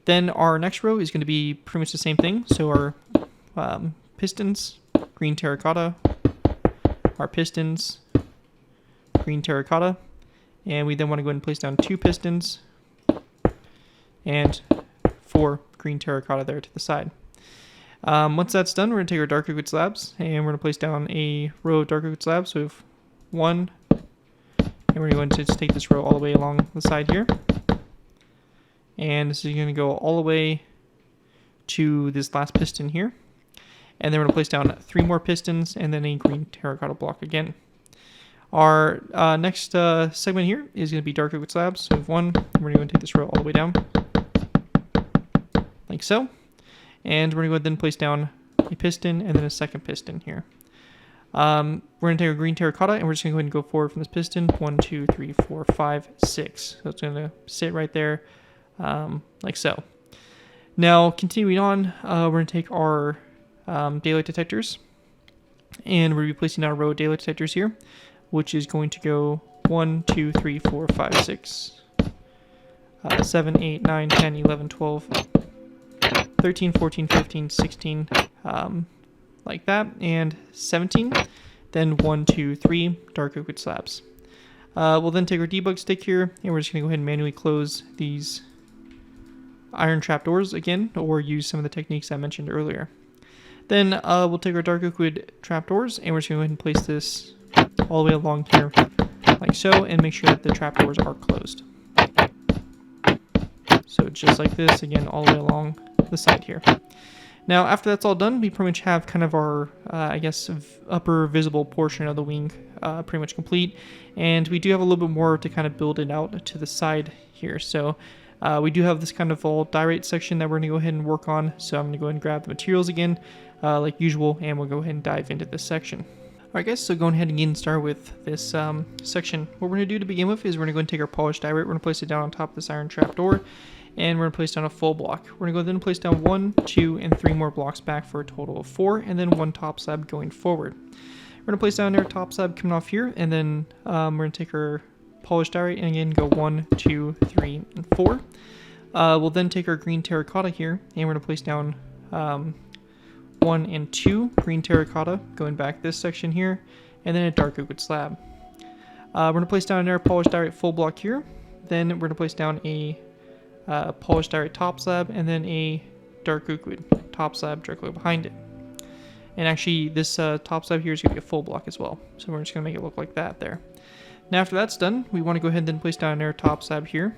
Then our next row is going to be pretty much the same thing. So our pistons, green terracotta, our pistons, green terracotta, and we then want to go ahead and place down 2 pistons and 4 green terracotta there to the side. Once that's done, we're going to take our dark liquid slabs, and we're going to place down a row of dark liquid slabs. So we have 1, and we're going to just take this row all the way along the side here. And this is going to go all the way to this last piston here. And then we're going to place down 3 more pistons and then a green terracotta block again. Our next segment here is going to be dark liquid slabs. So we have 1, and we're going to take this row all the way down, like so. And we're going to go ahead and then place down a piston and then a second piston here. We're going to take our green terracotta, and we're just going to go ahead and go forward from this piston. 1, 2, 3, 4, 5, 6. So it's going to sit right there, like so. Now, continuing on, we're going to take our daylight detectors, and we're going to be placing down a row of daylight detectors here, which is going to go 1, 2, 3, 4, 5, 6, 7, 8, 9, 10, 11, 12, 13, 14, 15, 16, like that, and 17. Then 1, 2, 3 dark liquid slabs. We'll then take our debug stick here, and we're just going to go ahead and manually close these iron trapdoors again, or use some of the techniques I mentioned earlier. Then we'll take our dark liquid trapdoors, and we're just going to go ahead and place this all the way along here, like so, and make sure that the trapdoors are closed. So just like this, again, all the way along the side here. Now, after that's all done, we pretty much have kind of our, I guess, upper visible portion of the wing pretty much complete. And we do have a little bit more to kind of build it out to the side here. So we do have this kind of all diorite section that we're going to go ahead and work on. So I'm going to go ahead and grab the materials again, like usual, and we'll go ahead and dive into this section. Alright guys, so going ahead and again start with this section. What we're going to do to begin with is we're going to go and take our polished diorite, we're going to place it down on top of this iron trapdoor, and we're going to place down a full block. We're going to go then place down 1, 2, and 3 more blocks back for a total of 4, and then 1 top slab going forward. We're going to place down our top slab coming off here, and then we're going to take our polished diorite and again go 1, 2, 3, and 4. We'll then take our green terracotta here, and we're going to place down 1 and 2 green terracotta going back this section here, and then a dark liquid slab. We're going to place down our polished diorite full block here, then we're going to place down a polished diorite top slab, and then a dark liquid top slab directly behind it. And actually this top slab here is going to be a full block as well, so we're just going to make it look like that there. Now after that's done, we want to go ahead and then place down our top slab here,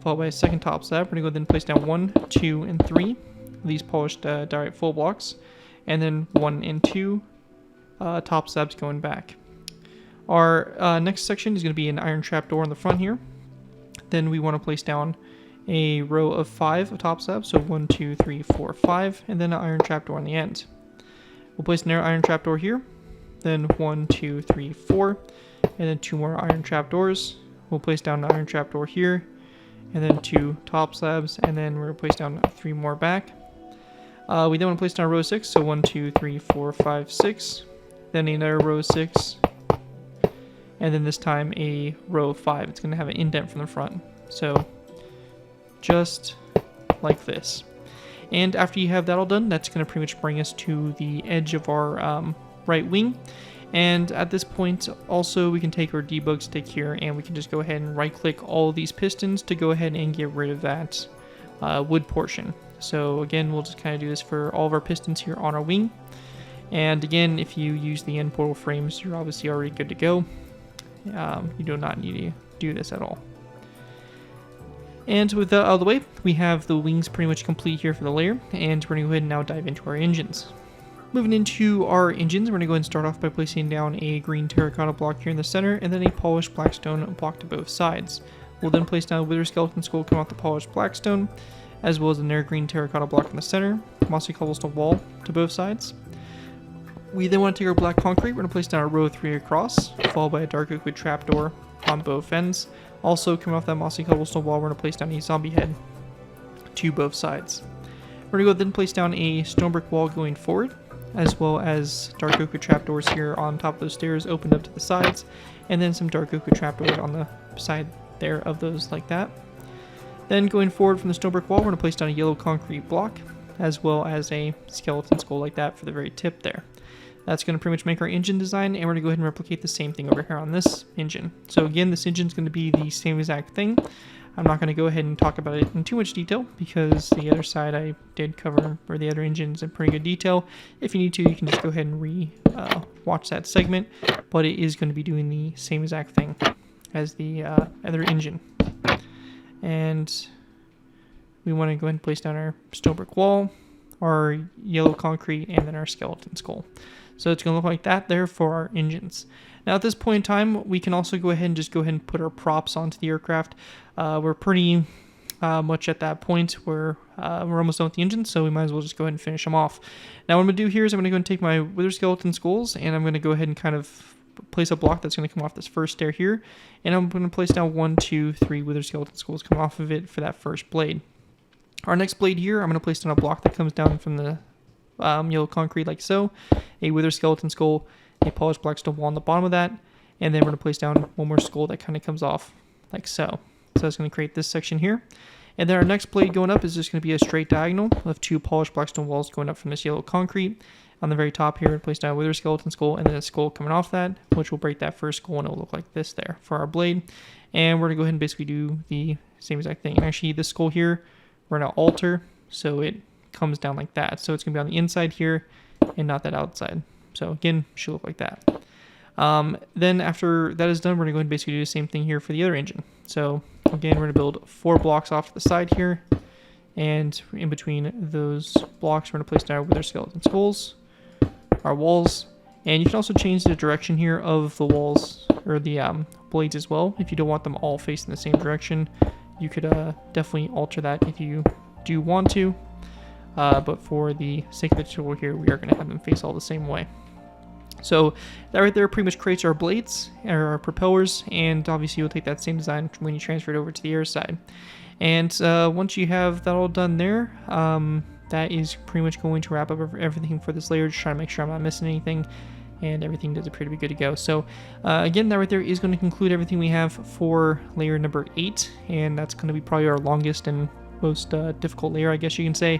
followed by a second top slab. We're going to go ahead and place down 1, 2, and 3 of these polished diorite full blocks, and then 1 and 2 top slabs going back. Our next section is going to be an iron trapdoor in the front here. Then we want to place down a row of 5 top slabs, so 1, 2, 3, 4, 5, and then an iron trapdoor on the end. We'll place an iron trapdoor here, then 1, 2, 3, 4, and then 2 more iron trapdoors. We'll place down an iron trapdoor here, and then 2 top slabs, and then we're going to place down 3 more back. We then want to place down a row of 6, so 1, 2, 3, 4, 5, 6, then another row of 6, and then this time a row of 5. It's going to have an indent from the front, so just like this. And after you have that all done, that's going to pretty much bring us to the edge of our right wing. And at this point, also, we can take our debug stick here, and we can just go ahead and right-click all of these pistons to go ahead and get rid of that wood portion. So again, we'll just kind of do this for all of our pistons here on our wing. And again, if you use the end portal frames, you're obviously already good to go. You do not need to do this at all. And with that out of the way, we have the wings pretty much complete here for the layer, and we're going to go ahead and now dive into our engines. Moving into our engines, we're going to go ahead and start off by placing down a green terracotta block here in the center, and then a polished blackstone block to both sides. We'll then place down a wither skeleton skull coming off the polished blackstone, as well as another green terracotta block in the center, mossy cobblestone wall to both sides. We then want to take our black concrete, we're going to place down a row 3 across, followed by a dark oak wood trapdoor on both ends. Also, coming off that mossy cobblestone wall, we're going to place down a zombie head to both sides. We're going to go then place down a stone brick wall going forward, as well as dark oak wood trapdoors here on top of those stairs opened up to the sides, and then some dark oak wood trapdoors on the side there of those like that. Then going forward from the stone brick wall, we're going to place down a yellow concrete block, as well as a skeleton skull like that for the very tip there. That's going to pretty much make our engine design, and we're going to go ahead and replicate the same thing over here on this engine. So again, this engine is going to be the same exact thing. I'm not going to go ahead and talk about it in too much detail because the other side I did cover, or the other engines in pretty good detail. If you need to, you can just go ahead and watch that segment, but it is going to be doing the same exact thing as the other engine. And we want to go ahead and place down our stone brick wall, our yellow concrete, and then our skeleton skull. So it's going to look like that there for our engines. Now at this point in time, we can also go ahead and put our props onto the aircraft. We're pretty much at that point where we're almost done with the engines, so we might as well just go ahead and finish them off. Now what I'm going to do here is I'm going to go and take my wither skeleton skulls, and I'm going to go ahead and kind of place a block that's going to come off this first stair here, and I'm going to place down 1, 2, 3 wither skeleton skulls come off of it for that first blade. Our next blade here, I'm going to place down a block that comes down from the yellow concrete like so, a wither skeleton skull, a polished blackstone wall on the bottom of that, and then we're going to place down one more skull that kind of comes off like so. So it's going to create this section here. And then our next blade going up is just going to be a straight diagonal of 2 polished blackstone walls going up from this yellow concrete. On the very top here, we're going to place down a wither skeleton skull and then a skull coming off that, which will break that first skull, and it will look like this there for our blade. And we're going to go ahead and basically do the same exact thing. And actually, this skull here, we're going to alter so it comes down like that. So it's going to be on the inside here and not that outside. So again, should look like that. Then after that is done, we're going to go ahead and basically do the same thing here for the other engine. So again, we're going to build 4 blocks off to the side here. And in between those blocks, we're going to place down our wither skeleton skulls, our walls. And you can also change the direction here of the walls, or the blades as well. If you don't want them all facing the same direction, you could definitely alter that if you do want to. But for the sake of the tutorial here, we are going to have them face all the same way. So that right there pretty much creates our blades, or our propellers, and obviously you'll take that same design when you transfer it over to the air side. And once you have that all done there, that is pretty much going to wrap up everything for this layer, just trying to make sure I'm not missing anything, and everything does appear to be good to go. So again, that right there is going to conclude everything we have for layer number 8, and that's going to be probably our longest and most difficult layer, I guess you can say.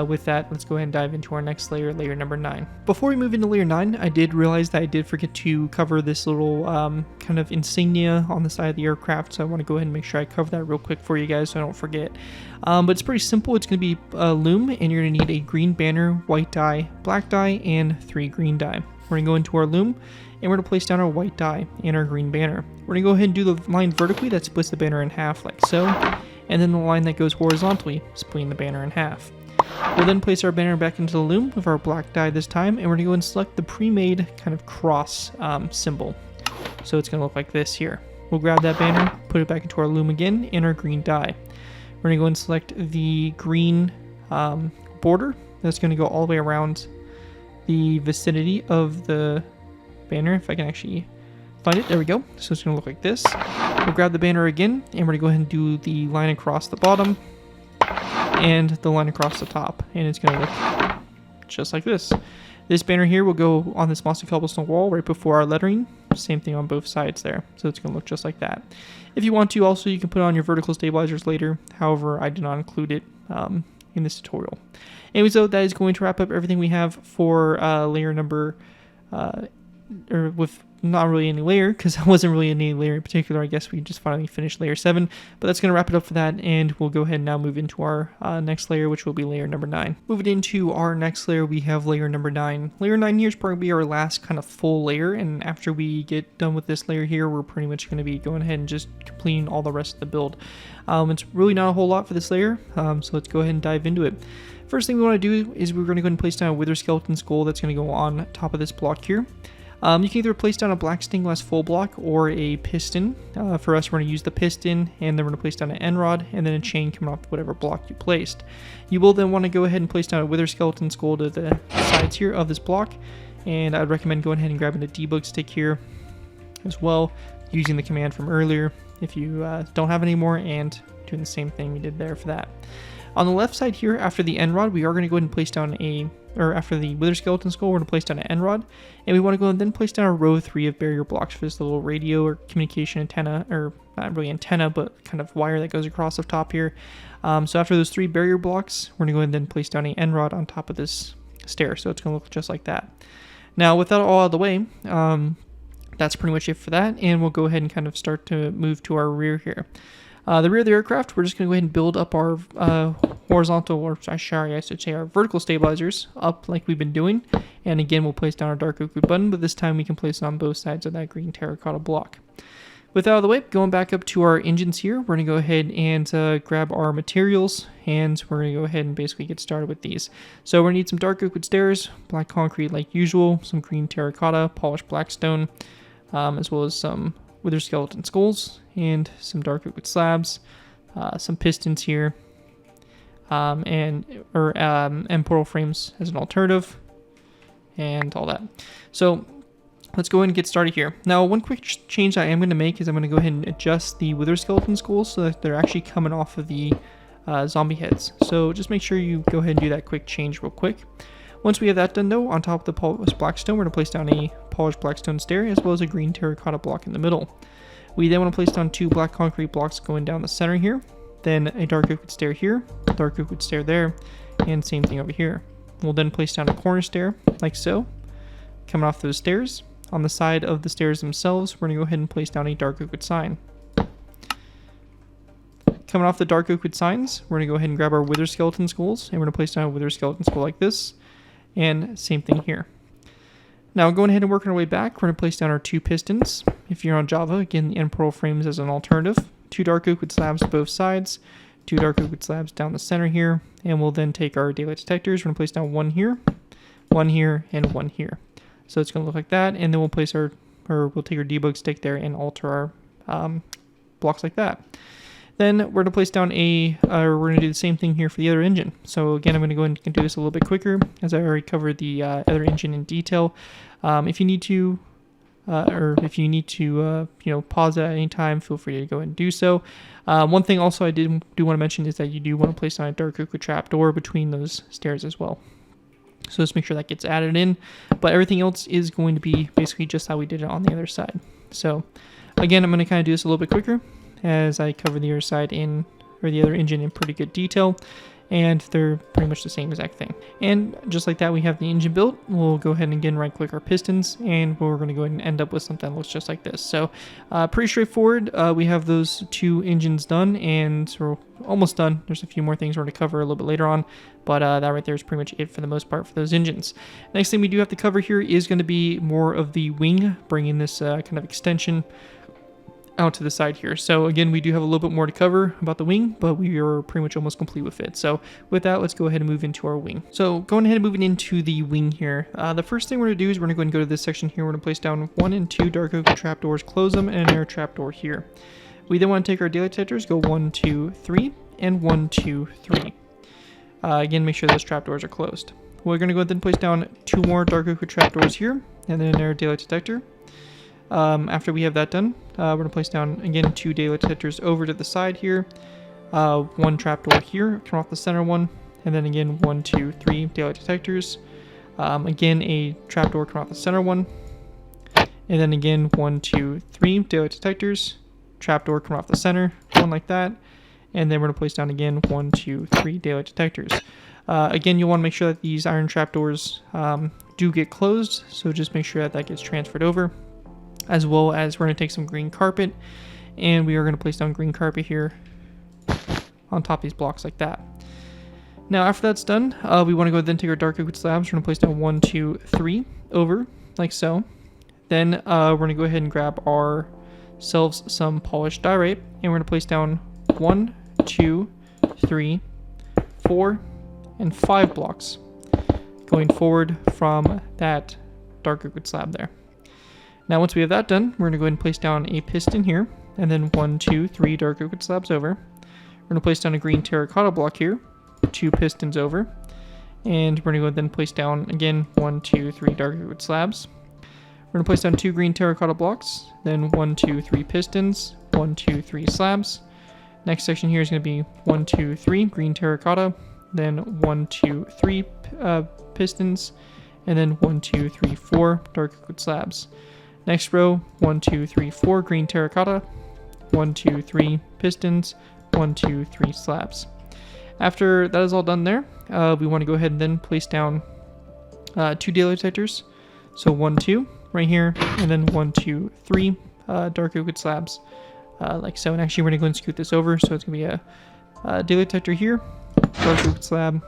With that, let's go ahead and dive into our next layer, layer number 9. Before we move into layer 9, I did realize that I did forget to cover this little kind of insignia on the side of the aircraft, so I want to go ahead and make sure I cover that real quick for you guys so I don't forget. But it's pretty simple. It's going to be a loom, and you're going to need a green banner, white dye, black dye, and 3 green dye. We're going to go into our loom, and we're going to place down our white dye and our green banner. We're going to go ahead and do the line vertically that splits the banner in half like so, and then the line that goes horizontally, splitting the banner in half. We'll then place our banner back into the loom with our black dye this time, and we're going to go and select the pre-made kind of cross symbol. So it's going to look like this here. We'll grab that banner, put it back into our loom again, in our green dye. We're going to go and select the green border that's going to go all the way around the vicinity of the banner, if I can actually find it. There we go. So it's going to look like this. We'll grab the banner again, and we're going to go ahead and do the line across the bottom and the line across the top, and it's going to look just like this. This banner here will go on this mossy cobblestone wall right before our lettering. Same thing on both sides there, so it's going to look just like that. If you want to, also, you can put on your vertical stabilizers later. However, I did not include it in this tutorial. Anyway, so that is going to wrap up everything we have for layer number, or with not really any layer, because that wasn't really any layer in particular. I guess we just finally finished layer 7, but that's going to wrap it up for that, and we'll go ahead and now move into our next layer, which will be layer number 9. Moving into our next layer, we have layer number 9. Layer 9 here is probably our last kind of full layer, and after we get done with this layer here, we're pretty much going to be going ahead and just completing all the rest of the build. It's really not a whole lot for this layer, so let's go ahead and dive into it. First thing we want to do is we're going to go ahead and place down a wither skeleton skull that's going to go on top of this block here. You can either place down a black stained glass full block or a piston. For us, we're going to use the piston, and then we're going to place down an end rod and then a chain coming off whatever block you placed. You will then want to go ahead and place down a wither skeleton skull to the sides here of this block, and I'd recommend going ahead and grabbing a debug stick here as well, using the command from earlier if you don't have any more, and doing the same thing we did there for that. On the left side here, after the end rod, we are going to go ahead and place down after the wither skeleton skull, we're going to place down an end rod, and we want to go and then place down a row 3 of barrier blocks for this little radio or communication antenna, or not really antenna, but kind of wire that goes across the top here. So after those 3 barrier blocks, we're going to go ahead and then place down an end rod on top of this stair, so it's going to look just like that. Now, with that all out of the way, that's pretty much it for that, and we'll go ahead and kind of start to move to our rear here. The rear of the aircraft, we're just going to go ahead and build up our horizontal, or sorry, I should say our vertical stabilizers up like we've been doing. And again, we'll place down our dark oak wood button, but this time we can place it on both sides of that green terracotta block. With that out of the way, going back up to our engines here, we're going to go ahead and grab our materials, and we're going to go ahead and basically get started with these. So we're going to need some dark oak wood stairs, black concrete like usual, some green terracotta, polished black stone, as well as some wither skeleton skulls, and some dark oak wood slabs, some pistons here, and portal frames as an alternative, and all that. So let's go ahead and get started here. Now, one quick change I am going to make is I'm going to go ahead and adjust the wither skeleton skulls so that they're actually coming off of the zombie heads. So just make sure you go ahead and do that quick change real quick. Once we have that done though, on top of the polished black stone, we're going to place down a polished black stone stair as well as a green terracotta block in the middle. We then want to place down 2 black concrete blocks going down the center here, then a dark oak wood stair here, dark oak wood stair there, and same thing over here. We'll then place down a corner stair like so, coming off those stairs. On the side of the stairs themselves, we're going to go ahead and place down a dark oak wood sign. Coming off the dark oak wood signs, we're going to go ahead and grab our wither skeleton skulls, and we're going to place down a wither skeleton skull like this, and same thing here. Now, going ahead and working our way back, we're going to place down our 2 pistons. If you're on Java, again, the end portal frames as an alternative. 2 dark oak wood slabs to both sides, 2 dark oak wood slabs down the center here, and we'll then take our daylight detectors. We're going to place down 1 here, and 1 here. So it's going to look like that, and then we'll place we'll take our debug stick there and alter our blocks like that. Then we're going to place down we're going to do the same thing here for the other engine. So again, I'm going to go ahead and do this a little bit quicker, as I already covered the other engine in detail. If you need to, pause it at any time, feel free to go ahead and do so. One thing also I do want to mention is that you do want to place down a dark oak wood trapdoor between those stairs as well. So just make sure that gets added in, but everything else is going to be basically just how we did it on the other side. So again, I'm going to kind of do this a little bit quicker, as I cover the other side the other engine in pretty good detail, and they're pretty much the same exact thing. And just like that, we have the engine built. We'll go ahead and again right click our pistons, and we're going to go ahead and end up with something that looks just like this. So pretty straightforward. We have those 2 engines done, and we're almost done. There's a few more things we're going to cover a little bit later on, but that right there is pretty much it for the most part for those engines. Next thing we do have to cover here is going to be more of the wing, bringing this kind of extension out to the side here. So again, we do have a little bit more to cover about the wing, but we are pretty much almost complete with it. So with that, let's go ahead and move into our wing. So going ahead and moving into the wing here, the first thing we're going to do is we're going to go and go to this section here. We're going to place down 1 and 2 dark oak trapdoors, close them, and an air trapdoor here. We then want to take our daylight detectors, go 1, 2, 3, and 1, 2, 3. Again, make sure those trapdoors are closed. We're going to go ahead and place down 2 more dark oak trapdoors here, and then an air daylight detector. After we have that done, we're going to place down, again, 2 daylight detectors over to the side here, 1 trapdoor here, turn off the center one, and then again, 1, 2, 3 daylight detectors. Again, a trapdoor, turn off the center one, and then again, 1, 2, 3 daylight detectors, trapdoor, turn off the center, one like that, and then we're going to place down again 1, 2, 3 daylight detectors. Again, you'll want to make sure that these iron trapdoors do get closed, so just make sure that that gets transferred over. As well as we're going to take some green carpet, and we are going to place down green carpet here on top of these blocks like that. Now after that's done, we want to go ahead and take our dark oak slabs. We're going to place down 1, 2, 3 over, like so. Then we're going to go ahead and grab ourselves some polished diorite, and we're going to place down 1, 2, 3, 4, and 5 blocks going forward from that dark oak wood slab there. Now once we have that done, we're going to go ahead and place down a piston here, and then 1, 2, 3 dark oak wood slabs over. We're going to place down a green terracotta block here, 2 pistons over, and we're going to go ahead and then place down again 1, 2, 3 dark oak wood slabs. We're going to place down 2 green terracotta blocks, then 1, 2, 3 pistons, 1, 2, 3 slabs. Next section here is going to be 1, 2, 3 green terracotta, then 1, 2, 3 pistons, and then 1, 2, 3, 4 dark oak wood slabs. Next row, 1, 2, 3, 4 green terracotta, 1, 2, 3 pistons, 1, 2, 3 slabs. After that is all done there, we want to go ahead and then place down 2 daylight detectors. So 1, 2 right here, and then 1, 2, 3 dark oak wood slabs, like so. And actually, we're going to go and scoot this over, so it's going to be a daylight detector here, dark oak wood slab,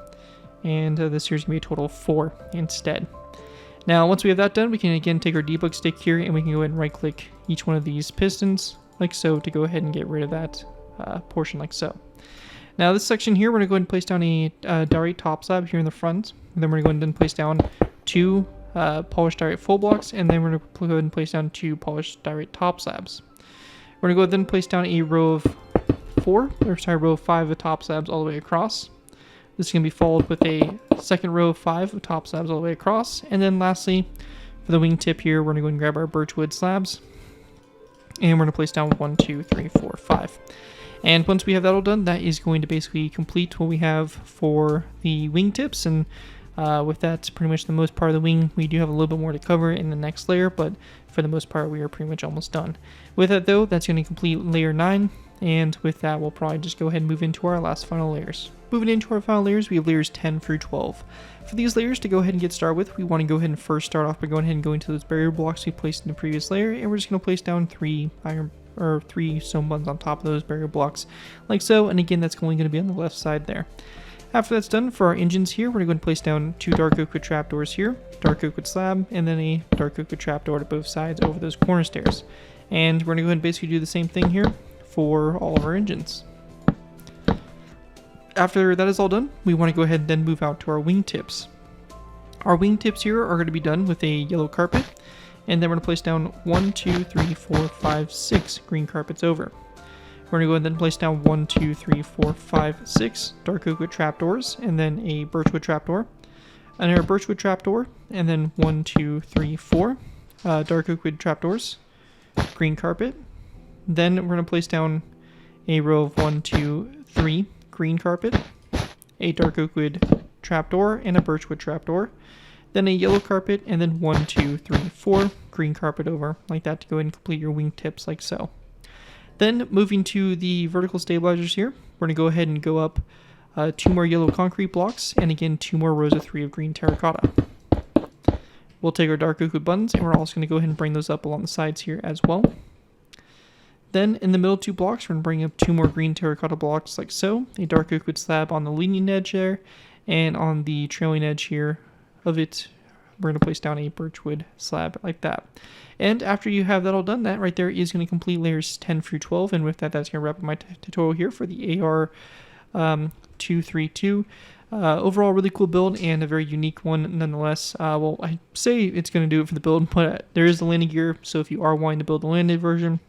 and this here's going to be a total of 4 instead. Now, once we have that done, we can again take our debug stick here, and we can go ahead and right-click each one of these pistons, like so, to go ahead and get rid of that portion, like so. Now, this section here, we're going to go ahead and place down a diorite top slab here in the front, and then we're going to go ahead and place down 2 polished diorite full blocks, and then we're going to go ahead and place down 2 polished diorite top slabs. We're going to go ahead and place down a row of 5 of top slabs all the way across. This is going to be followed with a second row of 5 of top slabs all the way across. And then lastly, for the wingtip here, we're going to go and grab our birchwood slabs. And we're going to place down 1, 2, 3, 4, 5. And once we have that all done, that is going to basically complete what we have for the wingtips. And with that, pretty much the most part of the wing. We do have a little bit more to cover in the next layer, but for the most part, we are pretty much almost done. With that though, that's going to complete layer 9. And with that, we'll probably just go ahead and move into our last final layers. Moving into our final layers, we have layers 10 through 12. For these layers to go ahead and get started with, we want to go ahead and first start off by going ahead and going to those barrier blocks we placed in the previous layer, and we're just going to place down 3 stone buttons on top of those barrier blocks, like so. And again, that's only going to be on the left side there. After that's done, for our engines here, we're going to place down 2 dark oak wood trapdoors here, dark oak wood slab, and then a dark oak wood trapdoor to both sides over those corner stairs. And we're going to go ahead and basically do the same thing here for all of our engines. After that is all done, we want to go ahead and then move out to our wingtips. Our wingtips here are going to be done with a yellow carpet, and then we're going to place down 1, 2, 3, 4, 5, 6 green carpets over. We're going to go ahead and then place down 1, 2, 3, 4, 5, 6 dark oak wood trapdoors, and then a birchwood trapdoor, another birchwood trapdoor, and then 1, 2, 3, 4 dark oak wood trapdoors, green carpet. Then we're going to place down a row of 1, 2, 3 green carpet, a dark oak wood trapdoor, and a birchwood trapdoor. Then a yellow carpet, and then 1, 2, 3, 4 green carpet over, like that, to go ahead and complete your wingtips, like so. Then moving to the vertical stabilizers here, we're going to go ahead and go up 2 more yellow concrete blocks, and again 2 more rows of 3 of green terracotta. We'll take our dark oak wood buttons, and we're also going to go ahead and bring those up along the sides here as well. Then in the middle 2 blocks, we're going to bring up 2 more green terracotta blocks, like so, a dark oak wood slab on the leading edge there, and on the trailing edge here of it, we're going to place down a birchwood slab like that. And after you have that all done, that right there is going to complete layers 10 through 12. And with that, that's going to wrap up my tutorial here for the AR 232. Overall, really cool build and a very unique one nonetheless. Well, I say it's going to do it for the build, but there is the landing gear. So if you are wanting to build the landed version,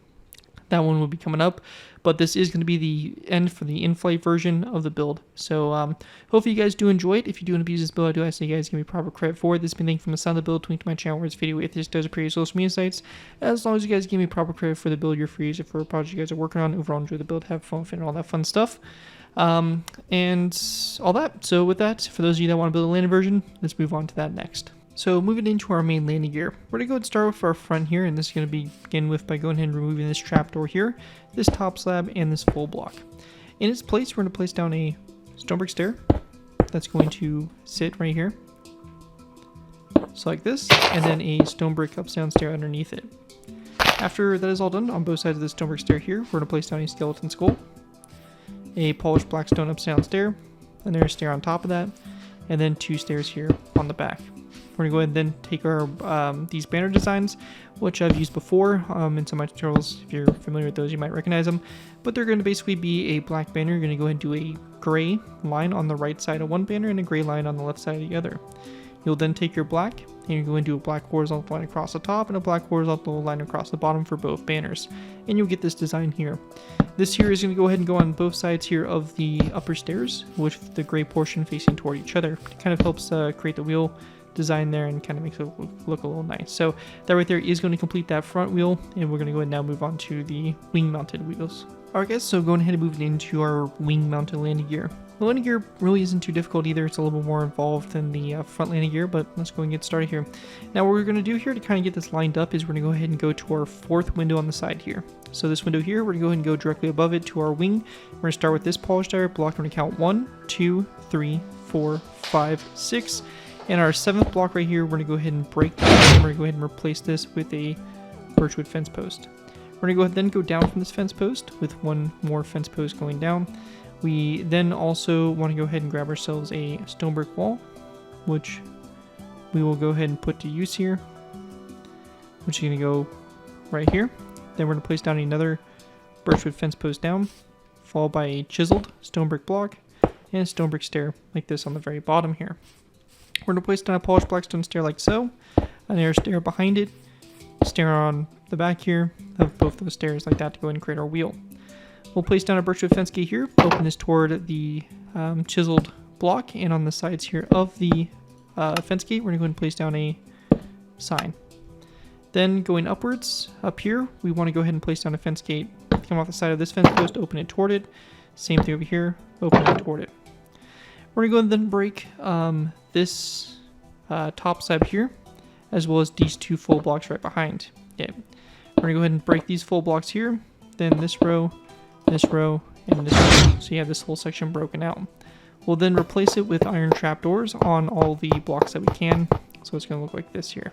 that one will be coming up. But this is going to be the end for the in-flight version of the build. So hopefully you guys do enjoy it. If you do abuse this build, I do ask that you guys give me proper credit for it. This has been linked from the side of the build, link to my channel where this video with this does previous social media sites. As long as you guys give me proper credit for the build you're free use it for a project you guys are working on. Overall, enjoy the build, have fun with it, and all that fun stuff. And all that. So with that, for those of you that want to build a landed version, let's move on to that next. So moving into our main landing gear, we're going to go and start with our front here, and this is going to begin with by going ahead and removing this trapdoor here, this top slab, and this full block. In its place, we're going to place down a stone brick stair that's going to sit right here, so like this, and then a stone brick up down stair underneath it. After that is all done, on both sides of the stone brick stair here, we're going to place down a skeleton skull, a polished black stone up down stair, another stair on top of that, and then 2 stairs here on the back. We're going to go ahead and then take our these banner designs, which I've used before in some of my tutorials. If you're familiar with those, you might recognize them. But they're going to basically be a black banner. You're going to go ahead and do a gray line on the right side of one banner and a gray line on the left side of the other. You'll then take your black and you're going to do a black horizontal line across the top and a black horizontal line across the bottom for both banners. And you'll get this design here. This here is going to go ahead and go on both sides here of the upper stairs, with the gray portion facing toward each other. It kind of helps create the wheel design there and kind of makes it look a little nice. So that right there is going to complete that front wheel, and we're going to go ahead and now move on to the wing mounted wheels. Alright guys, so going ahead and moving into our wing mounted landing gear. The landing gear really isn't too difficult either. It's a little bit more involved than the front landing gear, but let's go and get started here. Now what we're going to do here to kind of get this lined up is we're going to go ahead and go to our fourth window on the side here. So this window here, we're going to go ahead and go directly above it to our wing. We're going to start with this polished direct block. We're going to count 1, 2, 3, 4, 5, 6. And our 7th block right here, we're going to go ahead and break that. And we're going to go ahead and replace this with a birchwood fence post. We're going to go ahead and then go down from this fence post with one more fence post going down. We then also want to go ahead and grab ourselves a stone brick wall, which we will go ahead and put to use here, which is going to go right here. Then we're going to place down another birchwood fence post down, followed by a chiseled stone brick block and a stone brick stair like this on the very bottom here. We're going to place down a polished blackstone stair like so, an air stair behind it, stair on the back here of both those stairs like that to go ahead and create our wheel. We'll place down a birchwood fence gate here, open this toward the chiseled block, and on the sides here of the fence gate, we're going to go ahead and place down a sign. Then going upwards, up here, we want to go ahead and place down a fence gate. Come off the side of this fence post, open it toward it. Same thing over here, open it toward it. We're going to go ahead and then break this top side here, as well as these two full blocks right behind. Yeah. We're going to go ahead and break these full blocks here, then this row, and this row. So you have this whole section broken out. We'll then replace it with iron trapdoors on all the blocks that we can. So it's going to look like this here.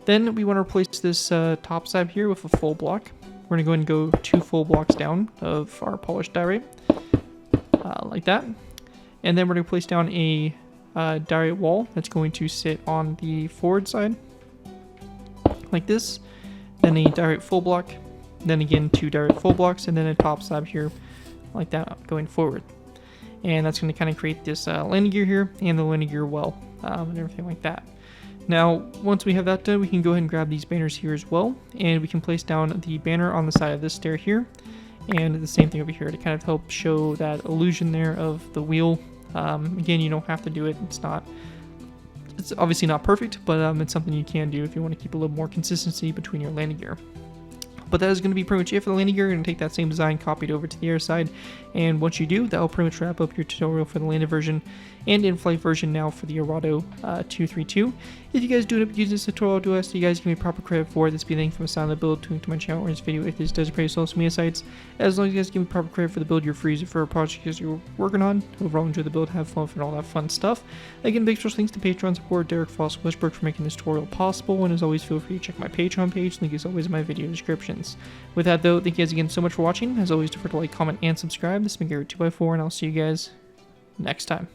Then we want to replace this top side here with a full block. We're going to go ahead and go 2 full blocks down of our polished diorite, like that. And then we're going to place down a diorite wall that's going to sit on the forward side, like this. Then a diorite full block, then again 2 diorite full blocks, and then a top slab here, like that, going forward. And that's going to kind of create this landing gear here, and the landing gear well, and everything like that. Now, once we have that done, we can go ahead and grab these banners here as well, and we can place down the banner on the side of this stair here, and the same thing over here to kind of help show that illusion there of the wheel. Again, you don't have to do it. It's obviously not perfect, but it's something you can do if you want to keep a little more consistency between your landing gear. But that is going to be pretty much it for the landing gear. You're going to take that same design, copy it over to the air side, and once you do, that will pretty much wrap up your tutorial for the landed version and in-flight version now for the Arado 232. If you guys do end up using this tutorial, do ask that you guys give me proper credit for it. This be a link from a silent build to link to my channel or this video if this does appear to social media sites. As long as you guys give me proper credit for the build, you're free for a project you're working on. Overall, enjoy the build, have fun and all that fun stuff. Again, big special thanks to Patreon support Derek Foss Westbrook for making this tutorial possible, and as always, feel free to check my Patreon page. Link is always in my video descriptions. With that though, thank you guys again so much for watching. As always, don't forget to like, comment, and subscribe. This has been Garrett 2x4, and I'll see you guys next time.